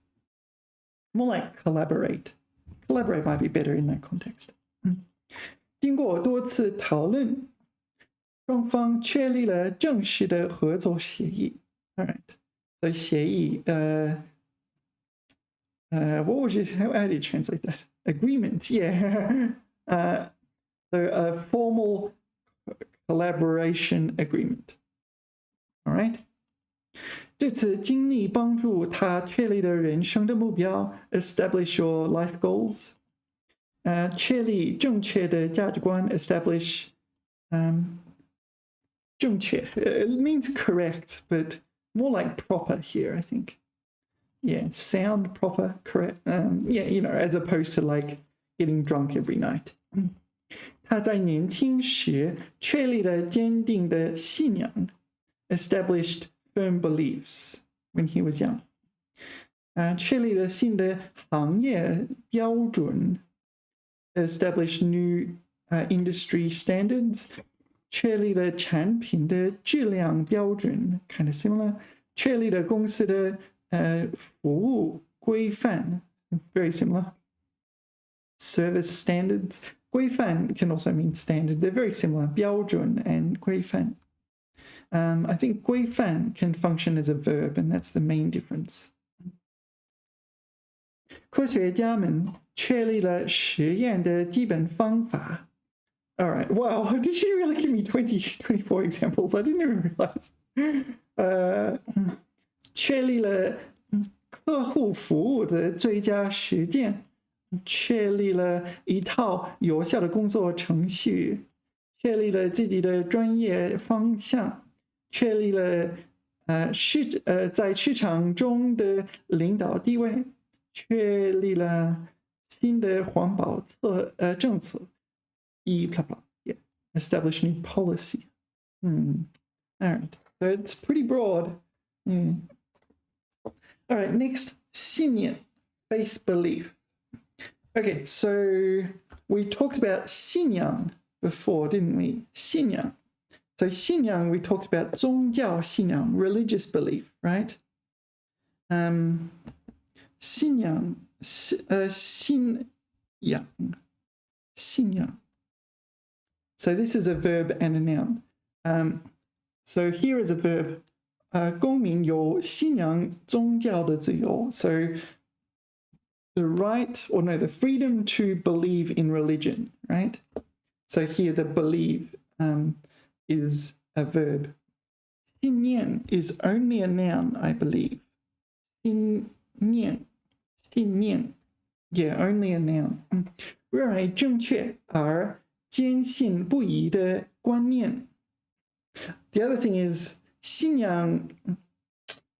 More like collaborate. Collaborate might be better in that context. 经过多次讨论，双方确立了正式的合作协议。All right. So 协议what would how do you translate that? Agreement, yeah. So a formal collaboration agreement. All right. 这次经历帮助他确立了人生的目标 establish your life goals. 确立正确的价值观 establish 正确 it means correct, but more like proper here, I think. Yeah, sound, proper, correct. Yeah, as opposed to like getting drunk every night. 他在年轻时确立了坚定的信仰 established firm beliefs when he was young. 确立了新的行业标准 established new industry standards. 确立了产品的质量标准 kind of similar. 确立了公司的服务规范 very similar. Service standards. 规范 can also mean standard. They're very similar. 标准 and 规范. I think 规范 can function as a verb, and that's the main difference. 科学家们确立了实验的基本方法. All right. Wow. Did you really give me 24 examples? I didn't even realize. 确立了客户服务的最佳实践，确立了一套有效的工作程序，确立了自己的专业方向，确立了在市场中的领导地位，确立了新的环保政策，blah blah. Yeah, establish new policy. All right. So it's pretty broad. All right, next, 信念, faith, belief. Okay, so we talked about 信仰 before, didn't we? 信仰. So 信仰, we talked about 宗教信仰, religious belief, right? 信仰, 信仰. So this is a verb and a noun. So here is a verb. 公民有信仰宗教的自由. So the right, or no, the freedom to believe in religion, right? So here the believe is a verb. 信念 is only a noun, I believe. 信念. Yeah, only a noun. 认为正确而坚信不疑的观念. The other thing is 信仰,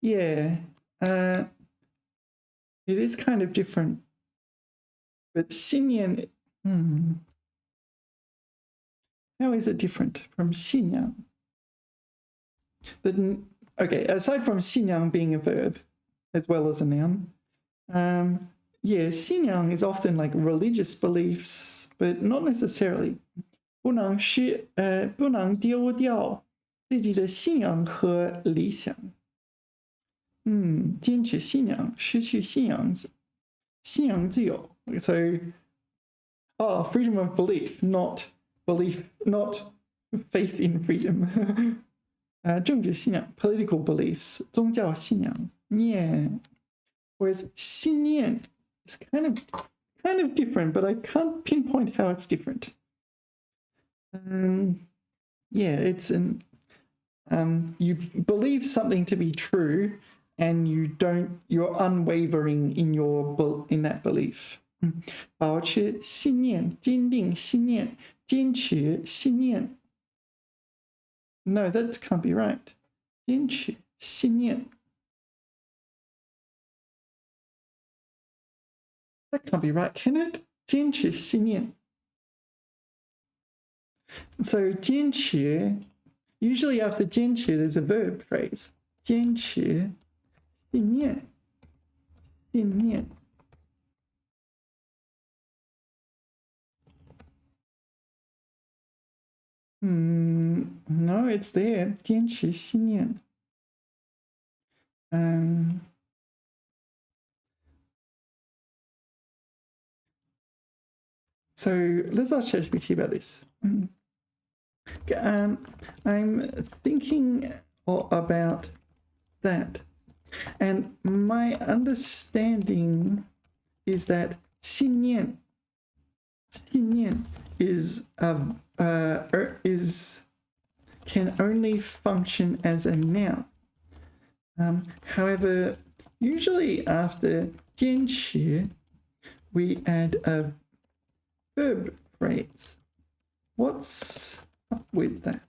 yeah, it is kind of different. But 信念, how is it different from 信仰? Okay, aside from 信仰 being a verb as well as a noun, yeah, 信仰 is often like religious beliefs, but not necessarily. 不能丢掉自己的信仰和理想。坚持信仰，失去信仰自由。So, freedom of belief, not faith in freedom. 政治信仰 political beliefs 宗教信仰念 whereas 信念 is kind of different, but I can't pinpoint how it's different. Yeah, it's an you believe something to be true and you're unwavering in that belief. 保持信念坚定信念坚持信念 No, that can't be right. 坚持信念 That can't be right, can it? 坚持信念 So 坚持 usually after 坚持 there's a verb phrase. 坚持信念信念 No, it's there. 坚持信念 So let's ask ChatGPT about this. I'm thinking about that. And my understanding is that 信念 can only function as a noun. However, usually after 坚持 we add a verb phrase. What's up with that?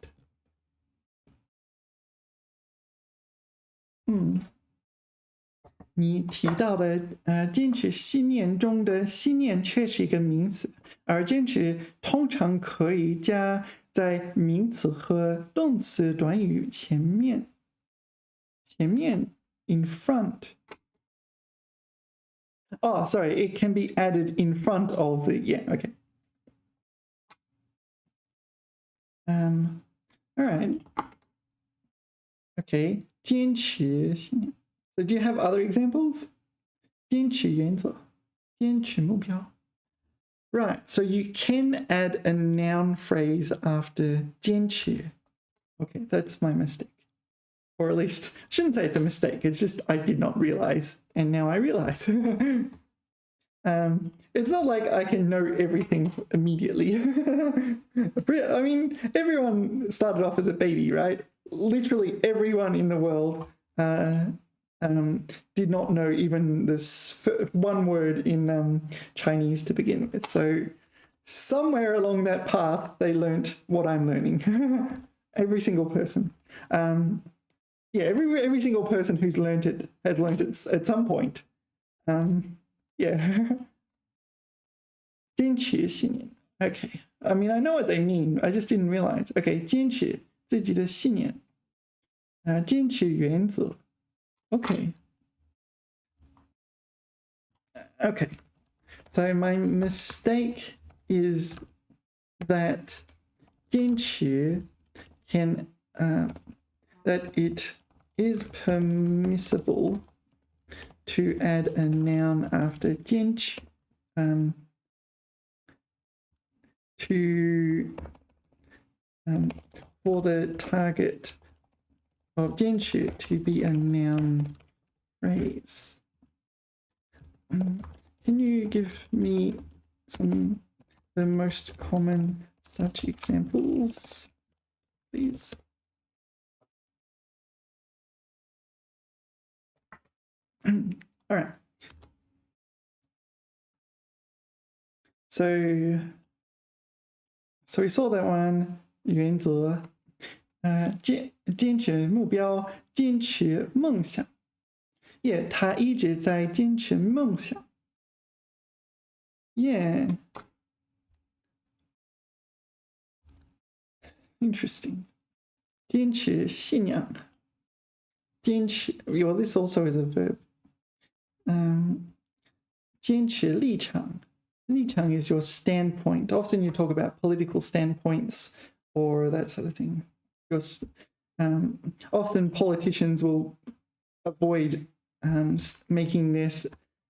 你提到的坚持信念中的信念却是一个名词，而坚持通常可以加在名词和动词短语前面 in front. Oh, sorry, it can be added in front of the, yeah, okay. All right. Okay, 坚持信念. So do you have other examples? 坚持原则, 坚持目标. Right, so you can add a noun phrase after 坚持. Okay, that's my mistake. Or at least, I shouldn't say it's a mistake, it's just I did not realize, and now I realize. It's not like I can know everything immediately. I mean, everyone started off as a baby, right? Literally everyone in the world did not know even this one word in Chinese to begin with. So somewhere along that path, they learnt what I'm learning. Every single person. Yeah, every single person who's learnt it has learnt it at some point. Yeah. 坚持信念. Okay. I mean, I know what they mean. I just didn't realize. Okay, 坚持自己的信念. 坚持原则. Okay. Okay. So my mistake is that 坚持 can that it is permissible to add a noun after 坚持 for the target of 坚持 to be a noun phrase. Can you give me the most common such examples, please? All right. So we saw that one. 原则，坚持目标，坚持梦想。Yeah, 他一直在坚持梦想。Yeah. Interesting. 坚持信仰。坚持 well, this also is a verb. 坚持立场。立场 is your standpoint. Often you talk about political standpoints or that sort of thing. Because often politicians will avoid making their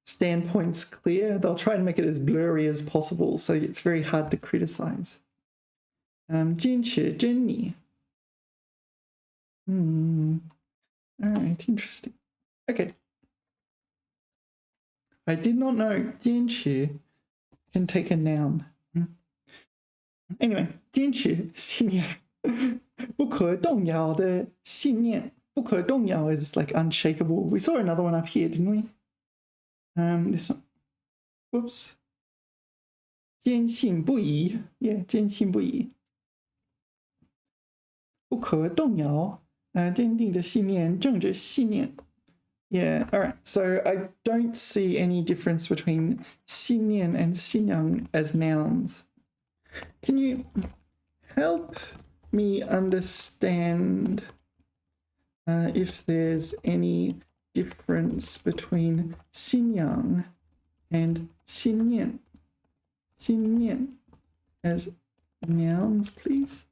standpoints clear. They'll try to make it as blurry as possible, so it's very hard to criticize. 坚持真理。All right, interesting. Okay. I did not know 坚持 can take a noun. Anyway, 坚持信念，不可动摇的信念。不可动摇 is like unshakable. We saw another one up here, didn't we? This one. Whoops. 坚信不疑 ，yeah， 坚信不疑。不可动摇，坚定的信念，政治信念。Yeah, all right. So I don't see any difference between 信念 and 信仰 as nouns. Can you help me understand if there's any difference between 信仰 and 信念? 信念 as nouns, please.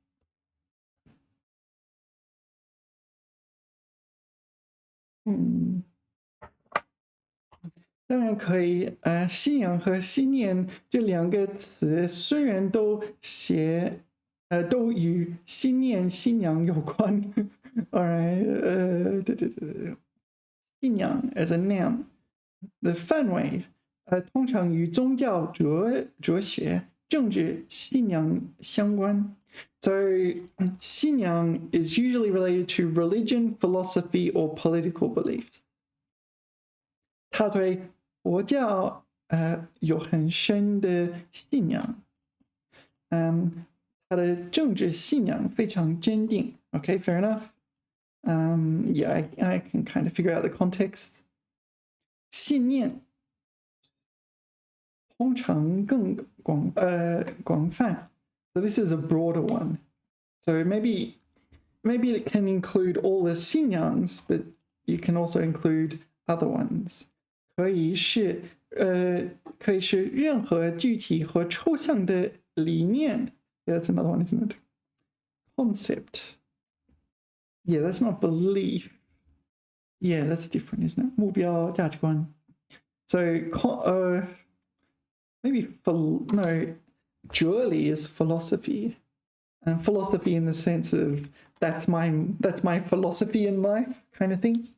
当然可以。信仰和信念这两个词虽然都与信念、信仰有关。All right， 对，信仰 as a noun， 的范围通常与宗教、哲学、政治、信仰相关。So, 信仰 is usually related to religion, philosophy, or political beliefs. 他对佛教有很深的信仰。他的政治信仰非常坚定。Okay, fair enough. Yeah, I can kind of figure out the context. 信念通常更广泛。So this is a broader one. So maybe it can include all the 信仰s, but you can also include other ones. 可以是任何具体和抽象的理念。Yeah, that's another one, isn't it? Concept. Yeah, that's not belief. Yeah, that's different, isn't it? 目标价值观。So maybe no. 哲理 is philosophy, and philosophy in the sense of that's my philosophy in life kind of thing.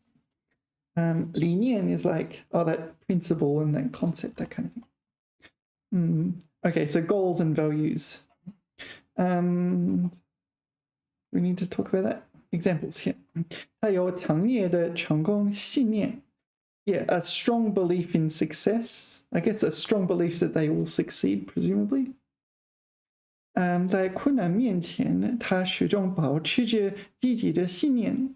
理念 is like that principle and that concept, that kind of thing. Okay, so goals and values. We need to talk about that. Examples here. 他有强烈的成功信念。Yeah, a strong belief in success. I guess a strong belief that they will succeed, presumably. 在困难面前，他始终保持着积极的信念。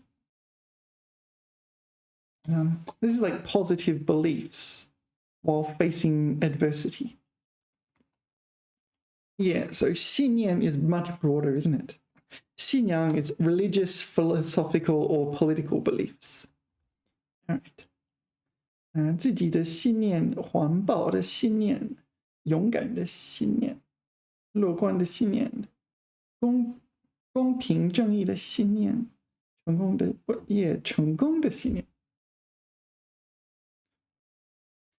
This is like positive beliefs while facing adversity. Yeah, so 信念 is much broader, isn't it? 信仰 is religious, philosophical, or political beliefs. All right. 自己的信念，环保的信念，勇敢的信念。乐观的信念，公平正义的信念，成功的信念。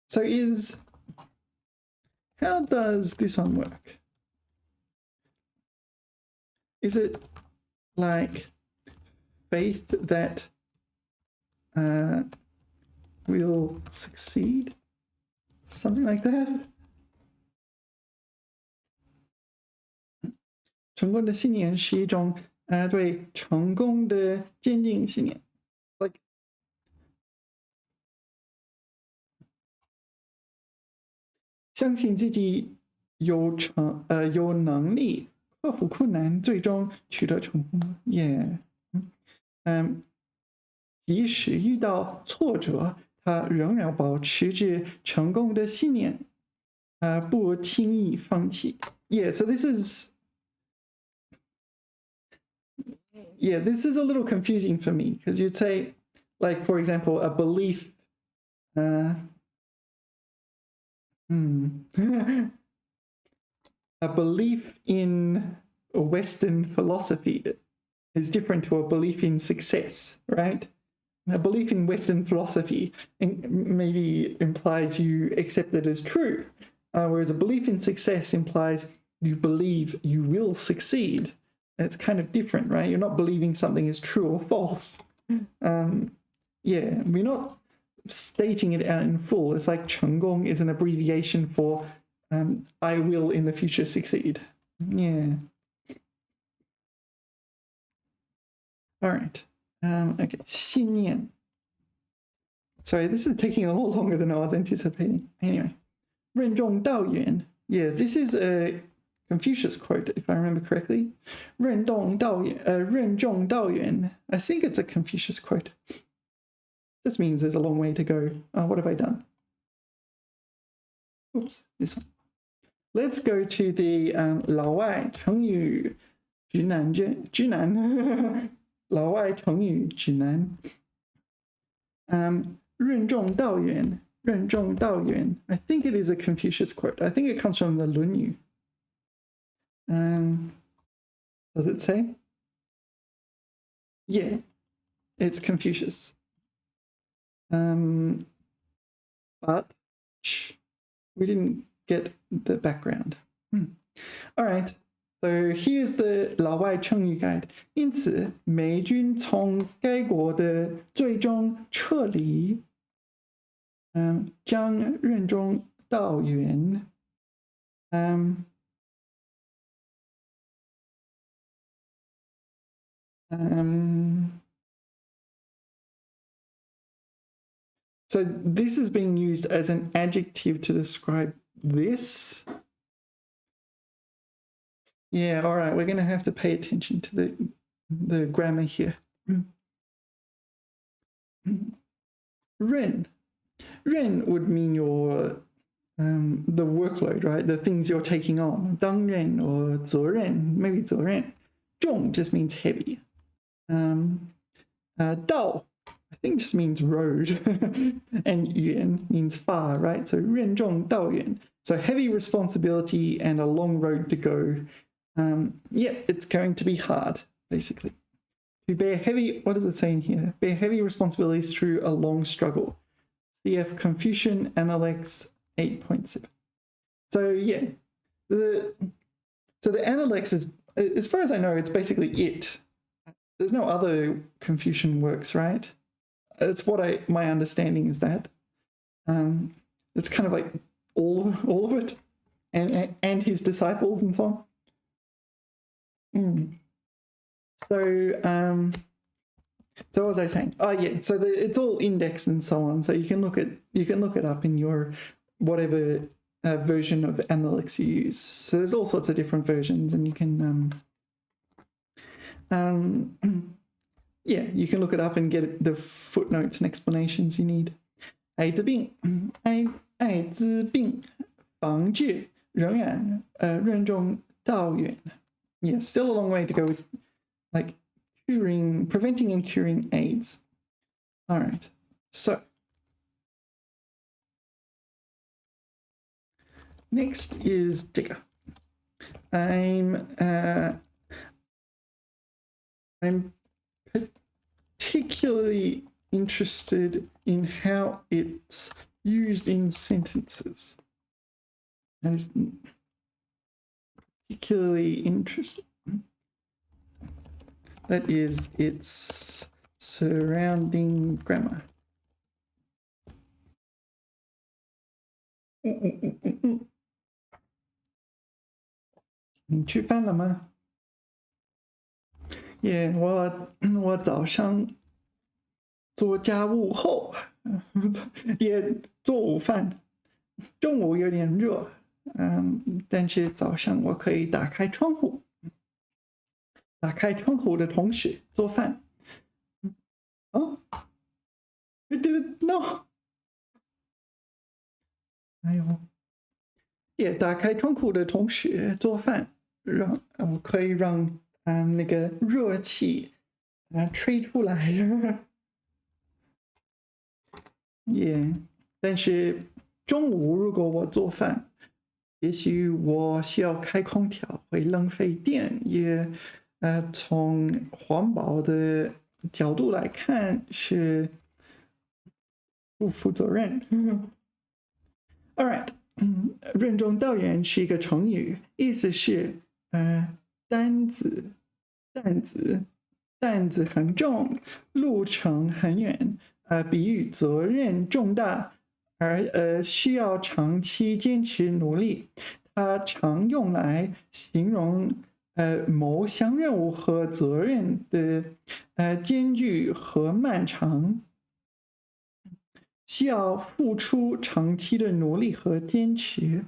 So how does this one work? Is it like faith that will succeed? Something like that? 成功的信念是一种对成功的坚定信念。Like 相信自己有能力克服困难，最终取得成功。Yeah. 即使遇到挫折，他仍然保持着成功的信念，不轻易放弃。Yeah, so this is a little confusing for me because you'd say, like, for example, a belief. A belief in Western philosophy is different to a belief in success, right? A belief in Western philosophy maybe implies you accept it as true, whereas a belief in success implies you believe you will succeed. It's kind of different, right? You're not believing something is true or false. Yeah, we're not stating it out in full. It's like 成功 is an abbreviation for I will in the future succeed. Yeah. All right. Okay. 信念. Sorry, this is taking a lot longer than I was anticipating. Anyway. 任重道远. Yeah, this is a Confucius quote, if I remember correctly. 任重道远. I think it's a Confucius quote. This means there's a long way to go. What have I done? Oops, this one. Let's go to the 老外成语指南老外成语指南任重道远 I think it is a Confucius quote. I think it comes from the 论语. Does it say? Yeah, it's Confucius. But we didn't get the background. All right. So here's the 老外成语 guide. 因此，美军从该国的最终撤离，将任重道远。So this is being used as an adjective to describe this. Yeah, all right, we're going to have to pay attention to the grammar here. 任 would mean your the workload, right? The things you're taking on. 担任 or 责任, maybe 责任. 重 just means heavy. 道 I think just means road. And 远 means far, right? So 任重道远. So heavy responsibility and a long road to go. Yeah, it's going to be hard, basically. To bear heavy, what does it say in here? Bear heavy responsibilities through a long struggle. CF Confucian Analects 8.7. So yeah, the Analects is, as far as I know, it's basically it. There's no other Confucian works, right? It's what my understanding is that. It's kind of like all of it, and his disciples and so on. So what was I saying? Oh yeah, so it's all indexed and so on. So you can look it up in your whatever version of Analytics you use. So there's all sorts of different versions, and you can yeah, you can look it up and get the footnotes and explanations you need. 艾滋病防治仍然任重道远. Yeah, still a long way to go with like preventing and curing AIDS. All right, so next is Digger. I'm particularly interested in how it's used in sentences. That is particularly interesting. That is its surrounding grammar. 你吃饭了吗？ Yeah, 我早上做家务后也做午饭，中午有点热，但是早上我可以打开窗户的同时做饭。Oh, I didn't know. 哎呦，也打开窗户的同时做饭，我可以让那个热气吹出来。也，但是中午如果我做饭，也许我需要开空调，会浪费电，也从环保的角度来看是不负责任。All right, 任重道远是一个成语，意思是担子很重，路程很远，比喻责任重大，而需要长期坚持努力。它常用来形容某项任务和责任的艰巨和漫长，需要付出长期的努力和坚持。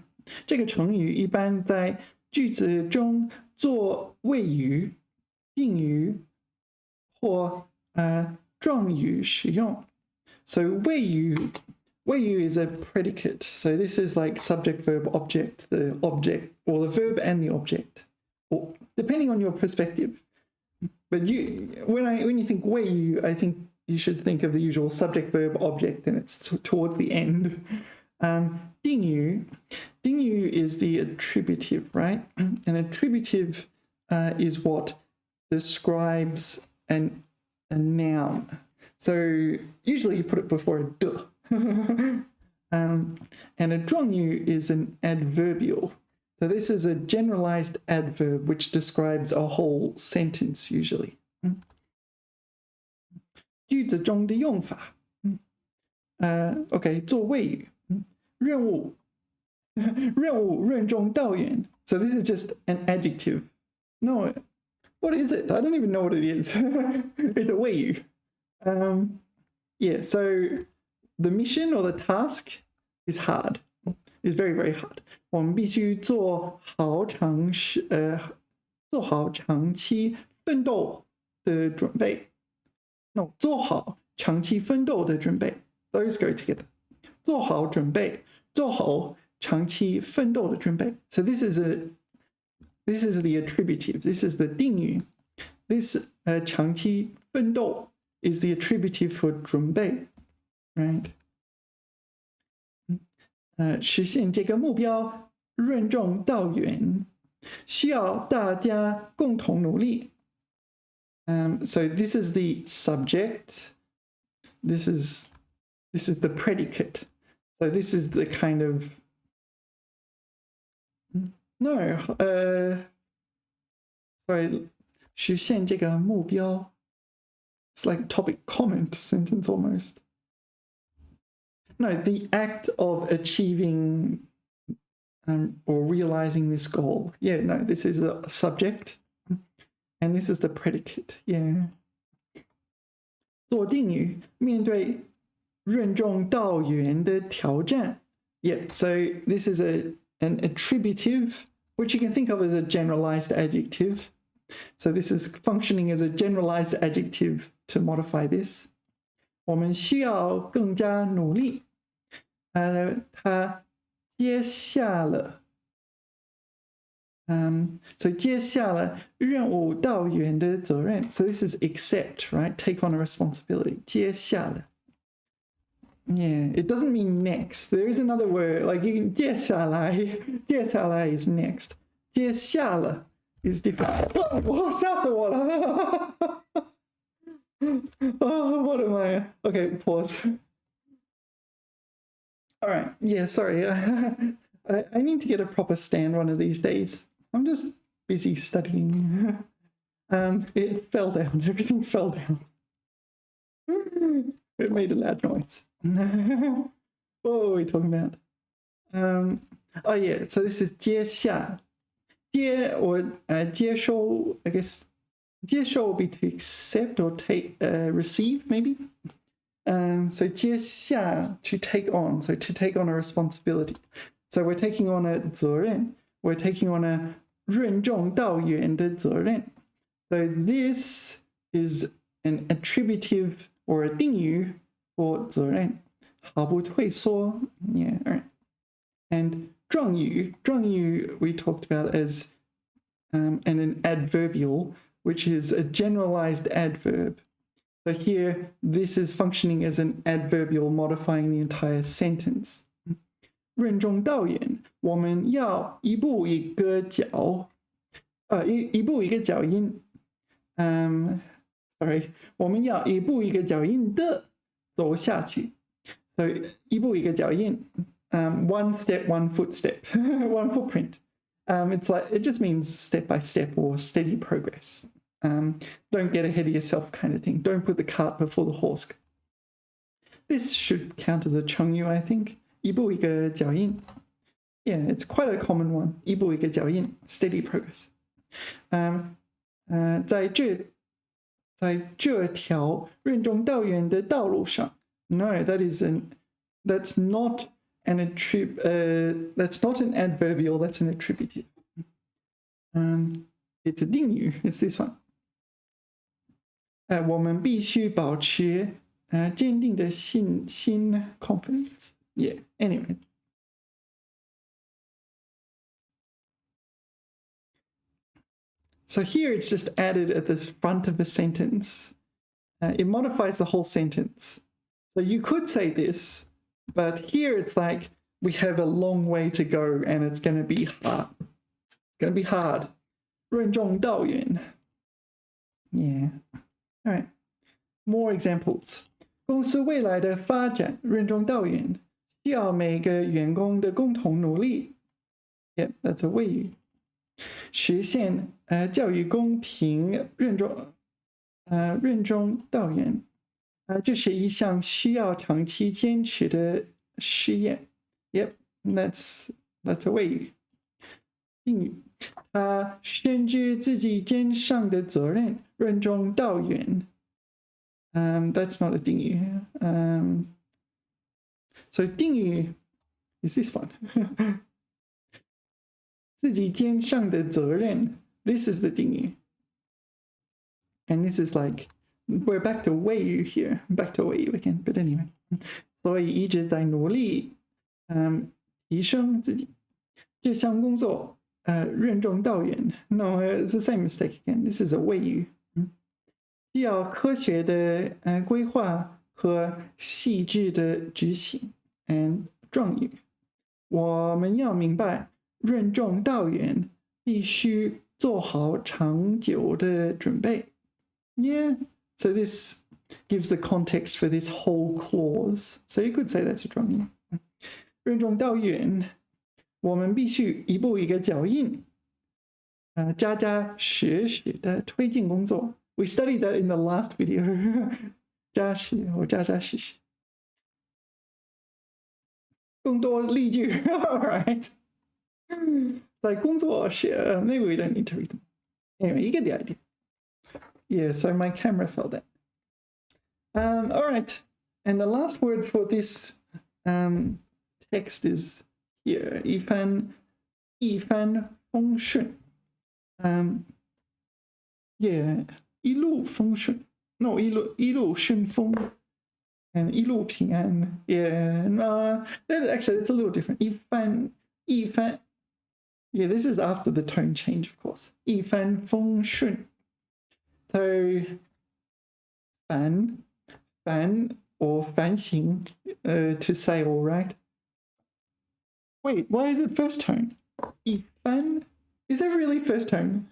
这个成语一般在句子中做谓语、定语或状语使用。So 谓语 is a predicate. So this is like subject, verb, object, the object, or the verb and the object, or depending on your perspective. But when you think 谓语, I think you should think of the usual subject, verb, object, and it's toward the end. 定语 is the attributive, right? An attributive is what describes a noun. So usually you put it before a de. And a 状语 is an adverbial. So this is a generalized adverb which describes a whole sentence usually. 句子中的用法 OK 做谓语任务任重道远 So this is just an adjective. No, what is it? I don't even know what it is. It's a 谓语 Yeah, so the mission or the task is hard. Is very, very hard. 我们必须做好长期奋斗的准备。No, 做好长期奋斗的准备 Those go together. 做好准备，做好长期奋斗的准备 So this is the attributive. This is the 定语 This 长期奋斗 is the attributive for 准备 Right? 实现这个目标任重道远，需要大家共同努力。So this is the subject. This is the predicate. So this is the kind of sorry. 实现这个目标 It's like topic comment sentence almost. No, the act of achieving or realizing this goal. Yeah, no, this is a subject. And this is the predicate. Yeah. 做定语面对任重道远的挑战 Yeah, so this is an attributive, which you can think of as a generalized adjective. So this is functioning as a generalized adjective to modify this. 我们需要更加努力。他接下了So 接下了任务导员的责任 So this is accept, right? Take on a responsibility. 接下了 Yeah, it doesn't mean next. There is another word, like you can 接下来is next. 接下了 is different. 吓死我了what am I? Okay, pause. All right. Yeah, sorry. I need to get a proper stand one of these days. I'm just busy studying. It fell down. Everything fell down. It made a loud noise. What were we talking about? Oh yeah. So this is 接下 or 接收 I guess 接受 will be to accept or take receive maybe. So 接下 to take on, so to take on a responsibility. So we're taking on a 责任 we're taking on a 任重道远的责任 So this is an attributive or a 定语 for 责任毫不退缩 Yeah, all right. And 状语 we talked about as an adverbial, which is a generalized adverb. So here, this is functioning as an adverbial modifying the entire sentence. 任重道远，我们要一步一个脚印。Sorry, 我们要一步一个脚印的走下去。So 一步一个脚印 one step, one footstep, one footprint. It's like, it just means step by step or steady progress. Don't get ahead of yourself kind of thing. Don't put the cart before the horse. This should count as a 成语, I think. 一步一个脚印. Yeah, it's quite a common one. 一步一个脚印, steady progress. 在这条任重道远的道路上. No, that's not an adverbial, that's an attributive. It's a 定语, it's this one. 我们必须保持坚定的信心 confidence. Yeah, anyway. So here it's just added at the front of a sentence. It modifies the whole sentence. So you could say this, but here it's like we have a long way to go and it's going to be hard. It's going to be hard. 任重道远. Yeah. All right. More examples. 公司未来的发展任重道远，需要每个员工的共同努力。Yep, that's a 谓语。实现教育公平任重道远。这是一项需要长期坚持的试验。Yep, that's a 谓语。定语。他深知自己肩上的责任，任重道远。That's not a 定语。So 定语 is this one. 自己肩上的责任 this is the 定语。And this is like, we're back to 谓语 here. Back to 谓语 again. But anyway. 所以一直在努力提升自己。这项工作任重道远。No, it's the same mistake again. This is a 谓语。需要科学的规划和细致的执行。And 状语。我们要明白任重道远必须做好长久的准备。Yeah, so this gives the context for this whole clause. So you could say that's a 状语。任重道远，我们必须一步一个脚印，扎扎实实的推进工作。We studied that in the last video. 扎实或扎扎实实。更多例句 all right. 在工作时 maybe we don't need to read them. Anyway, you get the idea. Yeah, so my camera fell down. All right. And the last word for this text is here. 一帆风顺. Yeah, 一路风顺. No, 一路顺风. And 一路平安. Yeah, no, actually, it's a little different. 一帆. Yeah, this is after the tone change, of course. 一帆风顺. So, 帆 or 帆行 to sail, right? Wait, why is it first tone? 一帆? Is it really first tone?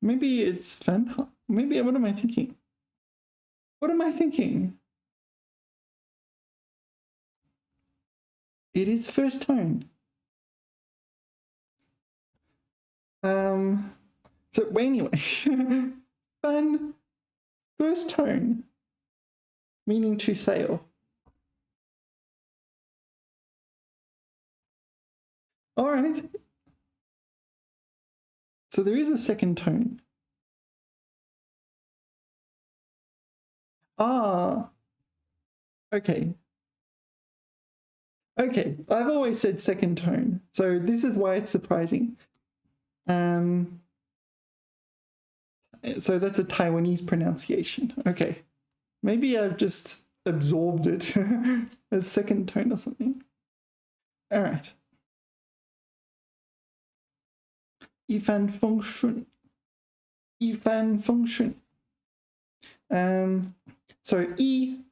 Maybe it's fan. Maybe, what am I thinking? It is first tone. So anyway, fan, first tone, meaning to sail. All right. So there is a second tone. Okay. Okay, I've always said second tone, so this is why it's surprising. So that's a Taiwanese pronunciation. Okay, maybe I've just absorbed it as second tone or something. All right. 一帆风顺. 一帆风顺. So E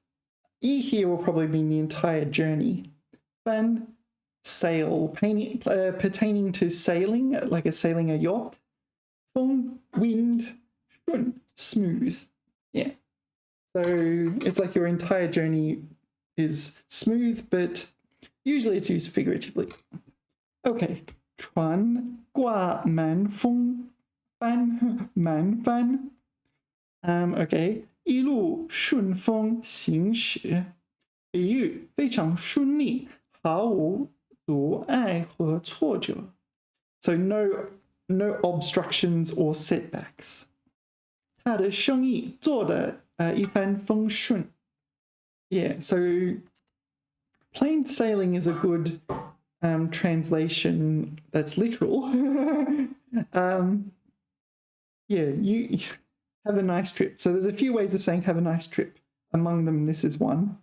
here will probably mean the entire journey. 帆 sail, pertaining to sailing, like sailing a yacht. 风 wind, 顺 smooth. Yeah. So it's like your entire journey is smooth, but usually it's used figuratively. Okay. 船挂满风，帆满帆。Okay. 一路顺风行驶，比喻非常顺利，毫无阻碍和挫折。So no obstructions or setbacks. 他的生意做得一帆风顺。Yeah, so plain sailing is a good translation that's literal. Yeah, you have a nice trip. So there's a few ways of saying have a nice trip. Among them, this is one.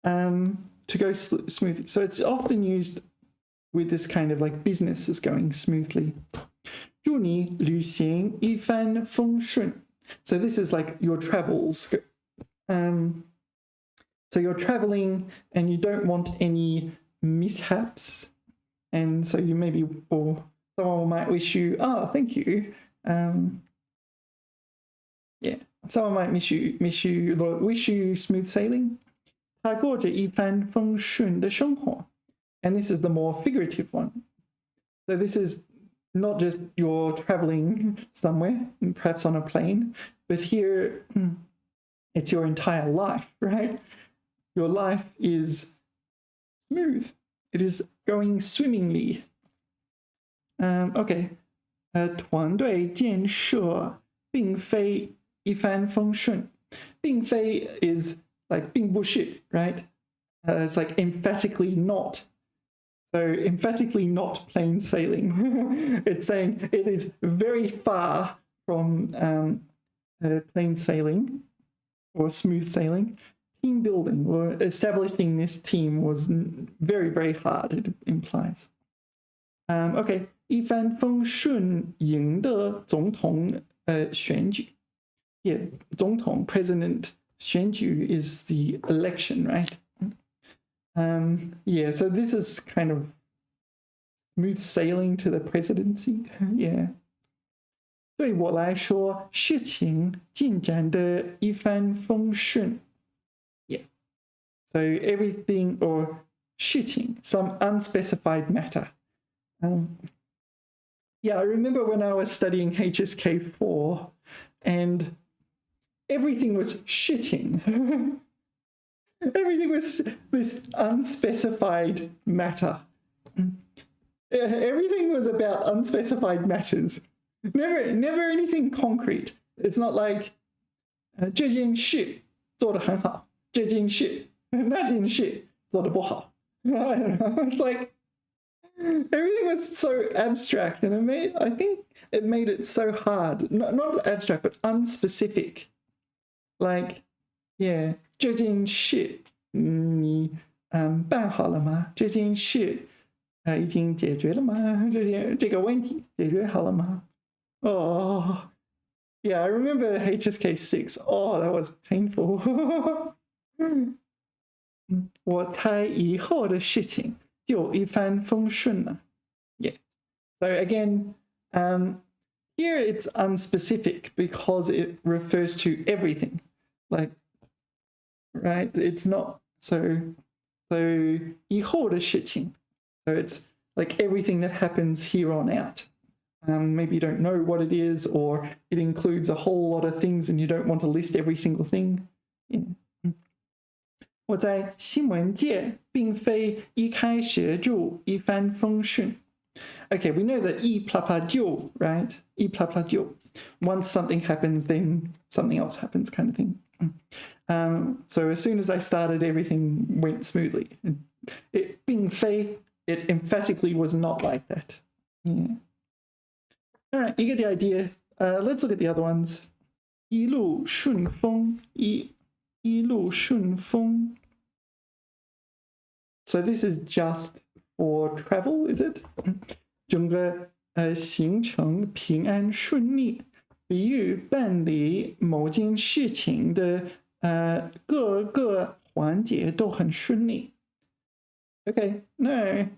To go smoothly. So it's often used with this kind of like business is going smoothly. 祝你旅行一帆风顺. So this is like your travels. So you're traveling and you don't want any mishaps. And so you maybe, or someone might wish you, oh, thank you. Yeah, someone might wish you smooth sailing. 他过着一帆风顺的生活. And this is the more figurative one. So this is not just you're traveling somewhere, perhaps on a plane, but here it's your entire life, right? Your life is smooth. It is going swimmingly. Okay. 团队建设并非一帆风顺. 并非 is like 并不是, right? It's like emphatically not. So emphatically not plain sailing. It's saying it is very far from plain sailing or smooth sailing. Team building or establishing this team was very, very hard, it implies. Okay. 一帆风顺赢得总统选举. Yeah, 总统 president 选举 is the election, right? Yeah, so this is kind of smooth sailing to the presidency. Yeah. 对我来说，事情进展得一帆风顺. Yeah. So everything or 事情, some unspecified matter. Yeah, I remember when I was studying HSK4 and everything was shitting. Everything was this unspecified matter. Everything was about unspecified matters. Never anything concrete. It's not like 这件事做得很好，这件事那件事做得不好. I don't know. It's like everything was so abstract, and I think it made it so hard. Not abstract, but unspecific. Like, yeah. 这件事你办好了吗？这件事已经解决了吗？这个问题解决好了吗？ Oh, yeah, I remember HSK6. Oh, that was painful. 我猜以后的事情就一帆风顺了. Yeah. So again, here it's unspecific because it refers to everything. Like, right? It's not so 以后的事情. So it's like everything that happens here on out. Maybe you don't know what it is, or it includes a whole lot of things and you don't want to list every single thing. Yeah. 我在新闻界并非一开始就一帆风顺. Okay, we know that 一啪啪就, right? 一啪啪就. Once something happens, then something else happens, kind of thing. So as soon as I started, everything went smoothly. It 并非, it emphatically was not like that. Yeah. All right, you get the idea. Let's look at the other ones. 一路顺风, 一路顺风. So this is just for travel, is it? 整个行程平安顺利，比喻办理某件事情的各个环节都很顺利. Okay, no,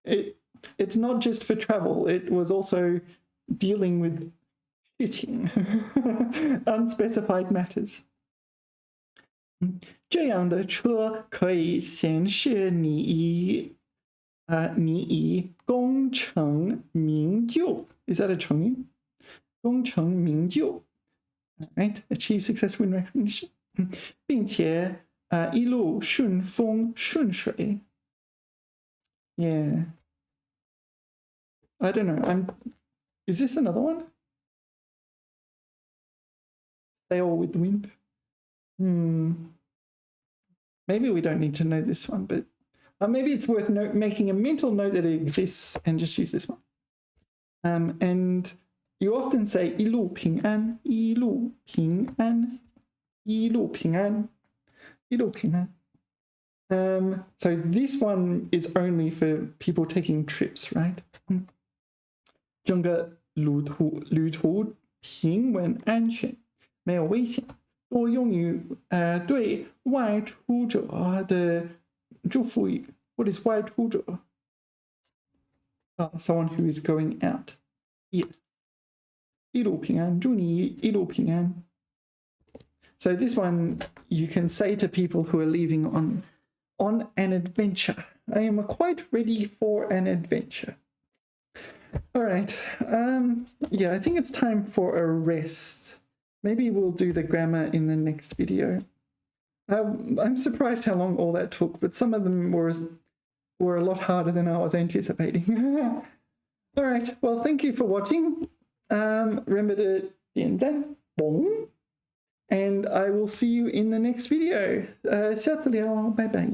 it's not just for travel. It was also dealing with shitting, unspecified matters. 这样的车可以显示你以功成名就 Is that a 成语？功成名就 right? Achieve successful recognition 并且一路顺风顺水 Yeah. I don't know. Is this another one? Sail with the wind. Maybe we don't need to know this one, but maybe it's worth making a mental note that it exists and just use this one. And you often say 一路平安,一路平安,一路平安,一路平安. So this one is only for people taking trips, right? 整个旅途平稳安全，没有危险。多用于对外出者的祝福语。What is 外出者？Someone who is going out. Yeah. 一路平安，祝你一路平安。So this one you can say to people who are leaving on an adventure. I am quite ready for an adventure. All right. Yeah, I think it's time for a rest. Maybe we'll do the grammar in the next video. I'm surprised how long all that took, but some of them were a lot harder than I was anticipating. All right. Well, thank you for watching. Remember to 点赞, and I will see you in the next video. 下次聊, bye bye.